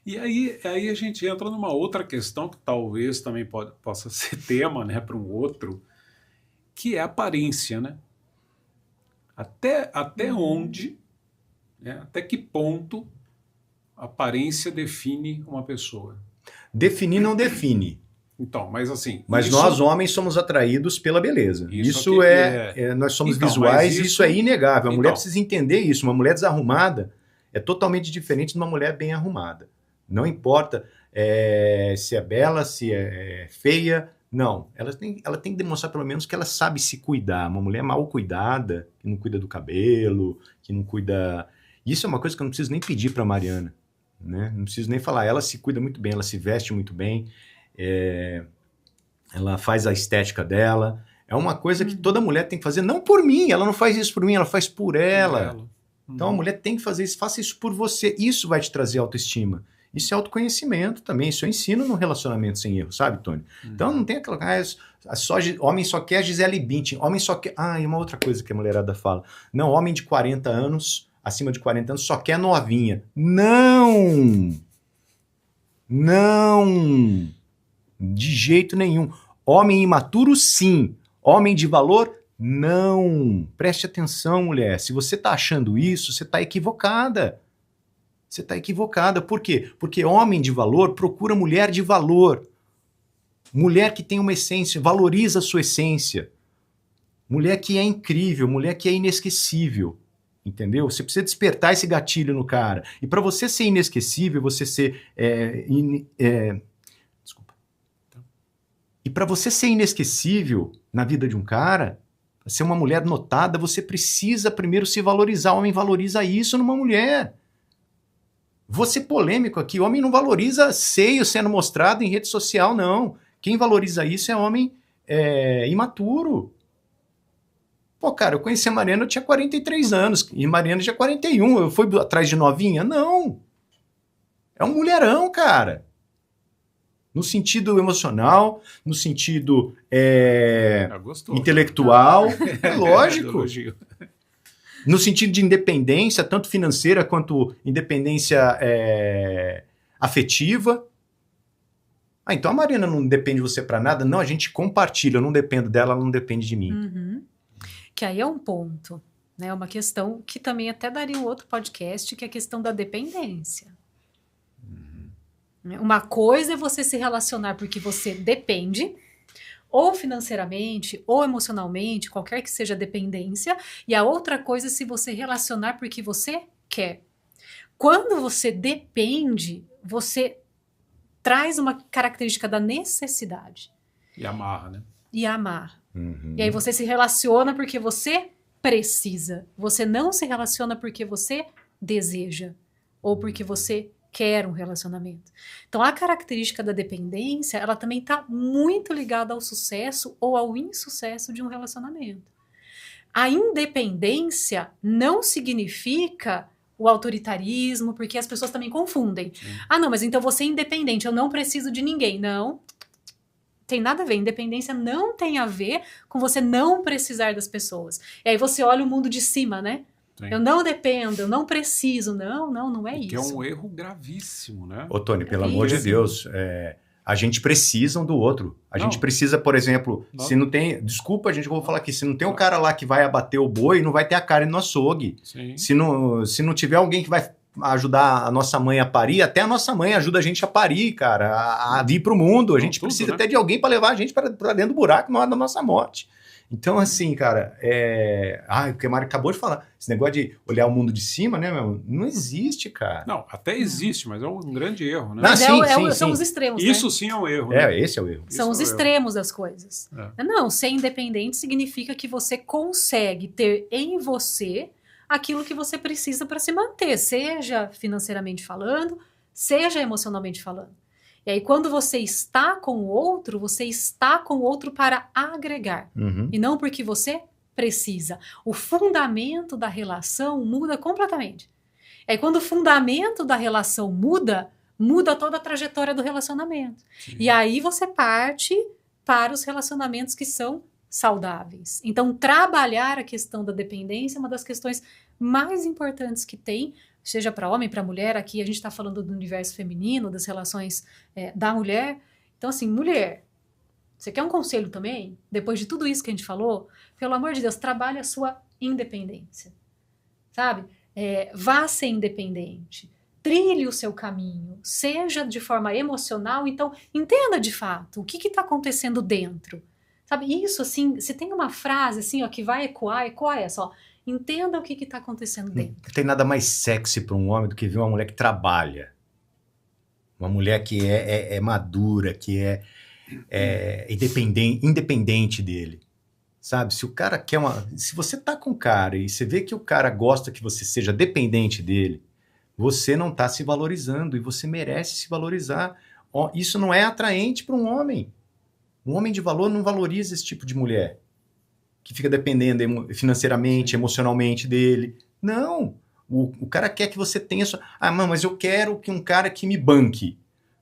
[SPEAKER 1] E aí a gente entra numa outra questão que talvez também possa ser tema, né, para um outro, que é a aparência, né? Até onde, né, até que ponto a aparência define uma pessoa?
[SPEAKER 2] Definir não define.
[SPEAKER 1] Então, mas assim...
[SPEAKER 2] Mas nós, homens, somos atraídos pela beleza. Isso nós somos visuais, isso é inegável. A mulher precisa entender isso. Uma mulher desarrumada é totalmente diferente de uma mulher bem arrumada. Não importa se é bela, se é feia. Não. Ela tem que demonstrar, pelo menos, que ela sabe se cuidar. Uma mulher mal cuidada, que não cuida do cabelo, que não cuida... Isso é uma coisa que eu não preciso nem pedir para a Mariana. Né? Não preciso nem falar. Ela se cuida muito bem, ela se veste muito bem. Ela faz a estética dela. É uma coisa que toda mulher tem que fazer, não por mim, ela não faz isso por mim, ela faz por ela. Então a mulher tem que fazer isso, faça isso por você. Isso vai te trazer autoestima. Isso é autoconhecimento também, isso eu ensino no relacionamento sem erro, sabe, Tony? Então não tem aquela... homem só quer Gisele Bündchen, homem só quer... e uma outra coisa que a mulherada fala. Não, homem de 40 anos, acima de 40 anos, só quer novinha. Não! Não! De jeito nenhum. Homem imaturo, sim. Homem de valor, não. Preste atenção, mulher. Se você está achando isso, você está equivocada. Você está equivocada. Por quê? Porque homem de valor procura mulher de valor. Mulher que tem uma essência, valoriza a sua essência. Mulher que é incrível, mulher que é inesquecível. Entendeu? Você precisa despertar esse gatilho no cara. E para você ser inesquecível, você ser... E para você ser inesquecível na vida de um cara, ser uma mulher notada, você precisa primeiro se valorizar. O homem valoriza isso numa mulher. Vou ser polêmico aqui. O homem não valoriza seio sendo mostrado em rede social, não. Quem valoriza isso é homem imaturo. Pô, cara, eu conheci a Mariana, eu tinha 43 anos. E Mariana tinha 41. Eu fui atrás de novinha? Não. É um mulherão, cara. No sentido emocional, no sentido intelectual, lógico. No sentido de independência, tanto financeira quanto independência afetiva. Ah, então a Mariana não depende de você para nada? Não, a gente compartilha, eu não dependo dela, ela não depende de mim.
[SPEAKER 3] Uhum. Que aí é um ponto, né? Uma questão que também até daria um outro podcast, que é a questão da dependência. Uma coisa é você se relacionar porque você depende, ou financeiramente, ou emocionalmente, qualquer que seja a dependência, e a outra coisa é se você relacionar porque você quer. Quando você depende, você traz uma característica da necessidade.
[SPEAKER 1] E amarra, né?
[SPEAKER 3] E amarra.
[SPEAKER 2] Uhum.
[SPEAKER 3] E aí você se relaciona porque você precisa. Você não se relaciona porque você deseja, ou porque você quer um relacionamento. Então, a característica da dependência, ela também está muito ligada ao sucesso ou ao insucesso de um relacionamento. A independência não significa o autoritarismo, porque as pessoas também confundem.
[SPEAKER 1] Sim.
[SPEAKER 3] Ah, não, mas então você é independente, eu não preciso de ninguém. Não, tem nada a ver. Independência não tem a ver com você não precisar das pessoas. E aí você olha o mundo de cima, né?
[SPEAKER 1] Sim.
[SPEAKER 3] Eu não dependo, eu não preciso. Não é
[SPEAKER 1] E
[SPEAKER 3] isso.
[SPEAKER 1] que é um erro gravíssimo, né?
[SPEAKER 2] Ô, Tony, pelo amor de Deus, a gente precisa um do outro. A gente precisa, por exemplo, se não tem... Desculpa, gente, eu vou falar aqui. Se não tem um cara lá que vai abater o boi, não vai ter a carne no açougue.
[SPEAKER 1] Sim.
[SPEAKER 2] Se não tiver alguém que vai ajudar a nossa mãe a parir, até a nossa mãe ajuda a gente a parir, cara, a vir pro mundo. A gente precisa até de alguém para levar a gente para dentro do buraco na hora da nossa morte. Então, assim, cara, o que a Mari acabou de falar, esse negócio de olhar o mundo de cima, né, meu? Não existe, cara.
[SPEAKER 1] Não, até existe, mas é um grande erro, né?
[SPEAKER 3] Mas
[SPEAKER 2] sim.
[SPEAKER 3] são os extremos,
[SPEAKER 1] Isso
[SPEAKER 3] né?
[SPEAKER 1] sim é um erro. Né?
[SPEAKER 2] Esse é o erro.
[SPEAKER 3] São os extremos das coisas. Não, ser independente significa que você consegue ter em você aquilo que você precisa para se manter, seja financeiramente falando, seja emocionalmente falando. E aí, quando você está com o outro, você está com o outro para agregar.
[SPEAKER 2] Uhum.
[SPEAKER 3] E não porque você precisa. O fundamento da relação muda completamente. E aí, quando o fundamento da relação muda toda a trajetória do relacionamento.
[SPEAKER 1] Sim.
[SPEAKER 3] E aí você parte para os relacionamentos que são saudáveis. Então, trabalhar a questão da dependência é uma das questões mais importantes que tem, seja para homem, para mulher. Aqui a gente está falando do universo feminino, das relações da mulher. Então, assim, mulher, você quer um conselho também? Depois de tudo isso que a gente falou, pelo amor de Deus, trabalhe a sua independência, sabe? Vá ser independente, trilhe o seu caminho, seja de forma emocional, então entenda de fato o que está acontecendo dentro, sabe? Isso, assim, se tem uma frase assim, ó, que vai ecoar essa, ó. Entenda o que está acontecendo dentro.
[SPEAKER 2] Não tem nada mais sexy para um homem do que ver uma mulher que trabalha. Uma mulher que é madura, que é independente dele. Sabe? Se o cara quer se você tá com o cara e você vê que o cara gosta que você seja dependente dele, você não tá se valorizando e você merece se valorizar. Isso não é atraente para um homem. Um homem de valor não valoriza esse tipo de mulher que fica dependendo financeiramente, emocionalmente dele. Não. O cara quer que você tenha... mas eu quero que um cara que me banque.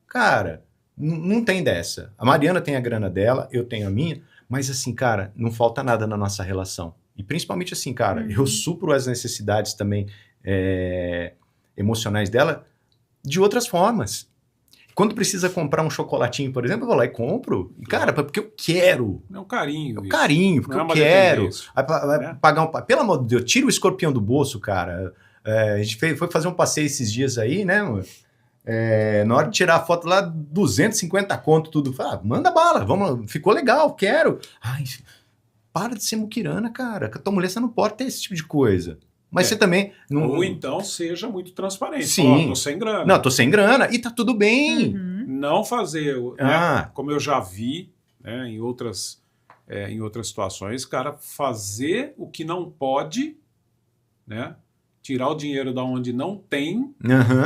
[SPEAKER 2] Cara, não tem dessa. A Mariana tem a grana dela, eu tenho a minha, mas assim, cara, não falta nada na nossa relação. E principalmente assim, cara, eu supro as necessidades também emocionais dela de outras formas. Quando precisa comprar um chocolatinho, por exemplo, eu vou lá e compro. Cara, porque eu quero.
[SPEAKER 1] É um carinho.
[SPEAKER 2] É um carinho, porque eu quero. Pagar pelo amor de Deus, tira o escorpião do bolso, cara. A gente foi fazer um passeio esses dias aí, né? Na hora de tirar a foto lá, 250 conto, tudo. Manda bala, vamos, ficou legal, quero. Ai, para de ser muquirana, cara. Com a tua mulher você não pode ter esse tipo de coisa. Mas você também...
[SPEAKER 1] Ou então seja muito transparente.
[SPEAKER 2] Sim.
[SPEAKER 1] Tô sem grana.
[SPEAKER 2] Não, tô sem grana e tá tudo bem.
[SPEAKER 1] Não fazer, né, como eu já vi, né, em outras situações, cara, fazer o que não pode, né, tirar o dinheiro da onde não tem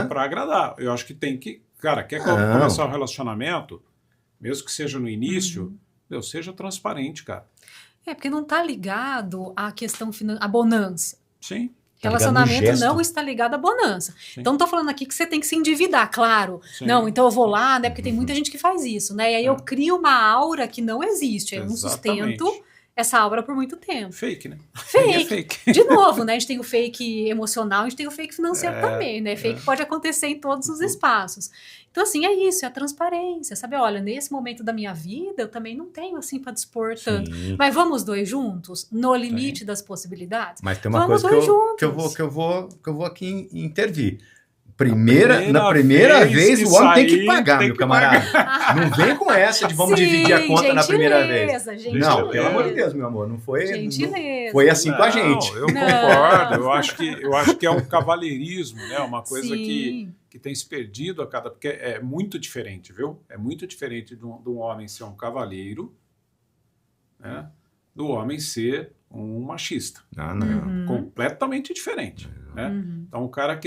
[SPEAKER 1] para agradar. Eu acho que tem que... Cara, quer começar um relacionamento, mesmo que seja no início, seja transparente, cara.
[SPEAKER 3] Porque não tá ligado à questão financeira, à bonança.
[SPEAKER 1] Sim.
[SPEAKER 3] Relacionamento não está ligado à bonança. Sim. Então, não tô falando aqui que você tem que se endividar, claro. Sim. Não, então eu vou lá, né? Porque tem muita gente que faz isso, né? E aí eu crio uma aura que não existe. É um sustento essa aura por muito tempo.
[SPEAKER 1] Fake, né?
[SPEAKER 3] Fake.
[SPEAKER 1] É fake.
[SPEAKER 3] De novo, né? A gente tem o fake emocional, a gente tem o fake financeiro também, né? Fake pode acontecer em todos os espaços. Então, assim, é isso, é a transparência, sabe? Olha, nesse momento da minha vida, eu também não tenho, assim, para dispor tanto.
[SPEAKER 2] Sim.
[SPEAKER 3] Mas vamos os dois juntos, no limite das possibilidades?
[SPEAKER 2] Mas tem uma
[SPEAKER 3] Vamos
[SPEAKER 2] coisa
[SPEAKER 3] dois
[SPEAKER 2] que eu
[SPEAKER 3] juntos.
[SPEAKER 2] vou aqui intervir.
[SPEAKER 1] Na
[SPEAKER 2] primeira vez
[SPEAKER 1] que
[SPEAKER 2] o homem tem que
[SPEAKER 1] sair,
[SPEAKER 2] pagar,
[SPEAKER 1] tem
[SPEAKER 2] meu
[SPEAKER 1] que
[SPEAKER 2] camarada. Não vem com essa de vamos
[SPEAKER 3] Sim,
[SPEAKER 2] dividir a conta na primeira vez.
[SPEAKER 3] gentileza.
[SPEAKER 2] Não, pelo amor de Deus, meu amor, não foi,
[SPEAKER 3] Gentileza.
[SPEAKER 2] não foi assim com a gente.
[SPEAKER 1] Eu
[SPEAKER 3] Não.
[SPEAKER 1] concordo. Eu acho que é um cavalheirismo, né? Uma coisa
[SPEAKER 3] Sim.
[SPEAKER 1] que tem se perdido porque é muito diferente, viu? É muito diferente de um homem ser um cavalheiro, né? Do homem ser um machista.
[SPEAKER 2] Não, não.
[SPEAKER 3] Uhum.
[SPEAKER 1] Completamente diferente, né?
[SPEAKER 3] Uhum.
[SPEAKER 1] Então o cara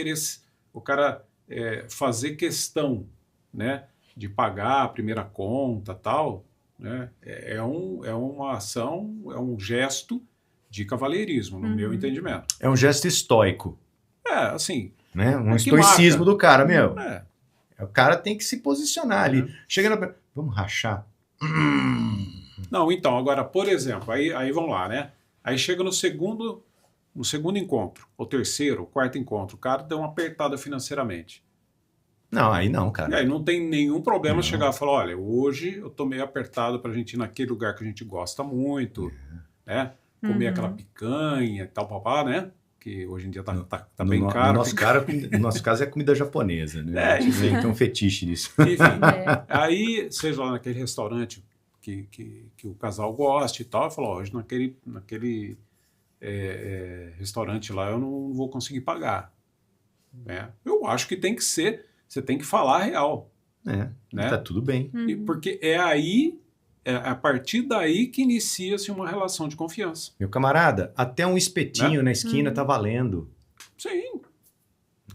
[SPEAKER 1] fazer questão, né, de pagar a primeira conta, tal, né? É uma ação, é um gesto de cavalheirismo, no meu entendimento.
[SPEAKER 2] É um gesto estoico,
[SPEAKER 1] Assim.
[SPEAKER 2] né? Um
[SPEAKER 1] É que
[SPEAKER 2] estoicismo
[SPEAKER 1] marca.
[SPEAKER 2] do cara, meu.
[SPEAKER 1] É,
[SPEAKER 2] O cara tem que se posicionar ali. Chega na... Vamos rachar.
[SPEAKER 1] Não, então, agora, por exemplo, aí vamos lá, né? Aí chega no segundo encontro, ou terceiro, ou quarto encontro, o cara deu uma apertada financeiramente.
[SPEAKER 2] Não, aí não,
[SPEAKER 1] E
[SPEAKER 2] cara.
[SPEAKER 1] aí não tem nenhum problema
[SPEAKER 2] Não.
[SPEAKER 1] chegar e falar, olha, hoje eu tô meio apertado pra gente ir naquele lugar que a gente gosta muito, né? Comer aquela picanha e tal, papá, né? Que hoje em dia tá bem caro.
[SPEAKER 2] No nosso caso é comida japonesa, né? A gente tem um fetiche nisso.
[SPEAKER 1] Enfim, aí, seja lá naquele restaurante que o casal goste e tal, falou, hoje naquele restaurante lá eu não vou conseguir pagar. Né? Eu acho que tem que ser, você tem que falar a real. Né?
[SPEAKER 2] Tá tudo bem.
[SPEAKER 1] Porque é a partir daí que inicia-se uma relação de confiança.
[SPEAKER 2] Meu camarada, até um espetinho na esquina tá valendo.
[SPEAKER 1] Sim.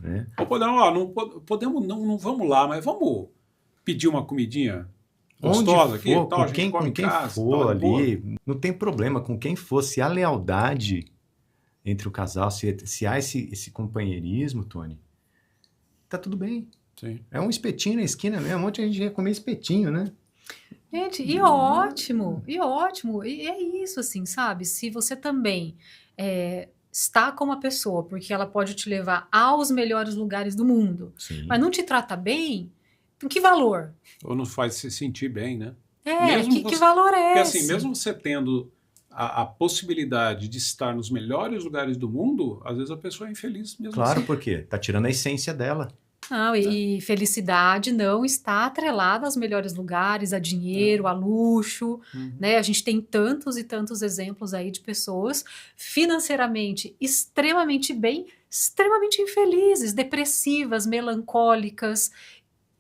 [SPEAKER 2] Né?
[SPEAKER 1] Ou podemos, não vamos lá, mas vamos pedir uma comidinha gostosa aqui,
[SPEAKER 2] for,
[SPEAKER 1] tal,
[SPEAKER 2] com quem for ali, não tem problema com quem for. Se há lealdade entre o casal, se há esse companheirismo, Tony, tá tudo bem.
[SPEAKER 1] Sim.
[SPEAKER 2] É um espetinho na esquina mesmo, um monte de gente ia comer espetinho, né?
[SPEAKER 3] Gente, e ótimo. E é isso, assim, sabe? Se você também está com uma pessoa, porque ela pode te levar aos melhores lugares do mundo,
[SPEAKER 2] Sim.
[SPEAKER 3] mas não te trata bem, que valor?
[SPEAKER 1] Ou não faz se sentir bem, né?
[SPEAKER 3] Que valor é
[SPEAKER 1] porque
[SPEAKER 3] esse?
[SPEAKER 1] assim, mesmo você tendo a possibilidade de estar nos melhores lugares do mundo, às vezes a pessoa é infeliz mesmo.
[SPEAKER 2] Claro,
[SPEAKER 1] assim.
[SPEAKER 2] porque tá tirando a essência dela.
[SPEAKER 3] Não, e felicidade não está atrelada aos melhores lugares, a dinheiro, a luxo, né? A gente tem tantos e tantos exemplos aí de pessoas financeiramente extremamente bem, extremamente infelizes, depressivas, melancólicas,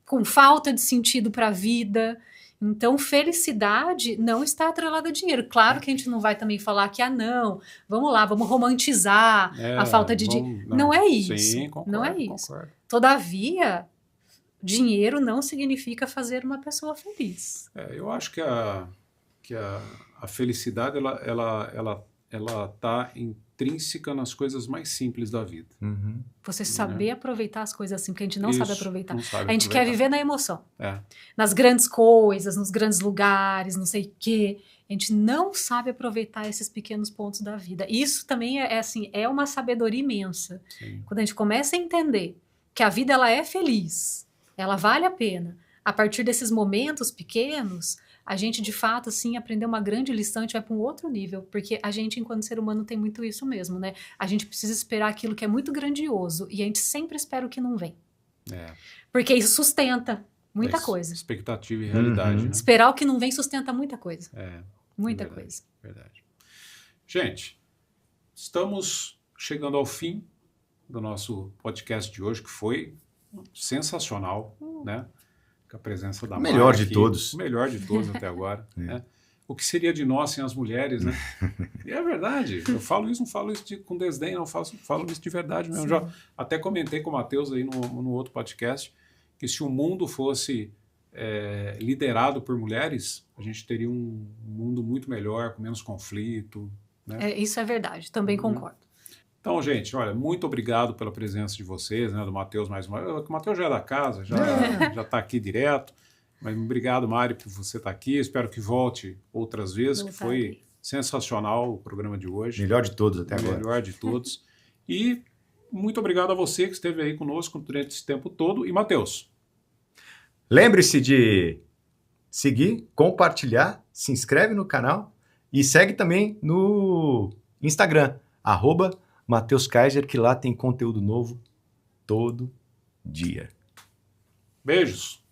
[SPEAKER 3] com falta de sentido para a vida. Então, felicidade não está atrelada a dinheiro. Claro que a gente não vai também falar que, não, vamos lá, vamos romantizar a falta de dinheiro. Não é isso.
[SPEAKER 1] Sim, concordo,
[SPEAKER 3] não é isso.
[SPEAKER 1] Concordo.
[SPEAKER 3] Todavia, dinheiro não significa fazer uma pessoa feliz.
[SPEAKER 1] Eu acho que a felicidade ela está intrínseca nas coisas mais simples da vida.
[SPEAKER 2] Uhum.
[SPEAKER 3] Você saber aproveitar as coisas assim, porque a gente não sabe aproveitar.
[SPEAKER 1] Não sabe
[SPEAKER 3] a gente quer viver na emoção. Nas grandes coisas, nos grandes lugares, não sei o quê. A gente não sabe aproveitar esses pequenos pontos da vida. Isso também é uma sabedoria imensa.
[SPEAKER 1] Sim.
[SPEAKER 3] Quando a gente começa a entender que a vida ela é feliz, ela vale a pena. A partir desses momentos pequenos, a gente de fato assim aprendeu uma grande lição, a gente vai para um outro nível, porque a gente enquanto ser humano tem muito isso mesmo, né? A gente precisa esperar aquilo que é muito grandioso e a gente sempre espera o que não vem. Porque isso sustenta muita coisa.
[SPEAKER 1] Expectativa e realidade. Né?
[SPEAKER 3] Esperar o que não vem sustenta muita coisa. Muita
[SPEAKER 1] verdade,
[SPEAKER 3] coisa.
[SPEAKER 1] Verdade. Gente, estamos chegando ao fim do nosso podcast de hoje, que foi sensacional, né? Com a presença da Mari
[SPEAKER 2] melhor de
[SPEAKER 1] aqui,
[SPEAKER 2] todos.
[SPEAKER 1] O melhor de todos até agora. Né? O que seria de nós sem as mulheres, né? E é verdade. Eu falo isso, não falo isso com desdém, não falo isso de verdade mesmo. Já até comentei com o Matheus aí no outro podcast que se o mundo fosse liderado por mulheres, a gente teria um mundo muito melhor, com menos conflito. Né?
[SPEAKER 3] Isso é verdade, também concordo.
[SPEAKER 1] Então, gente, olha, muito obrigado pela presença de vocês, né, do Matheus mais uma vez. O Matheus já é da casa, já está aqui direto. Mas obrigado, Mari, por você estar aqui. Espero que volte outras vezes, que foi Sensacional o programa de hoje.
[SPEAKER 2] Melhor de todos até agora.
[SPEAKER 1] Melhor de todos. E muito obrigado a você que esteve aí conosco durante esse tempo todo. E, Matheus?
[SPEAKER 2] Lembre-se de seguir, compartilhar, se inscreve no canal e segue também no Instagram, @MatheusKaiser, que lá tem conteúdo novo todo dia.
[SPEAKER 1] Beijos.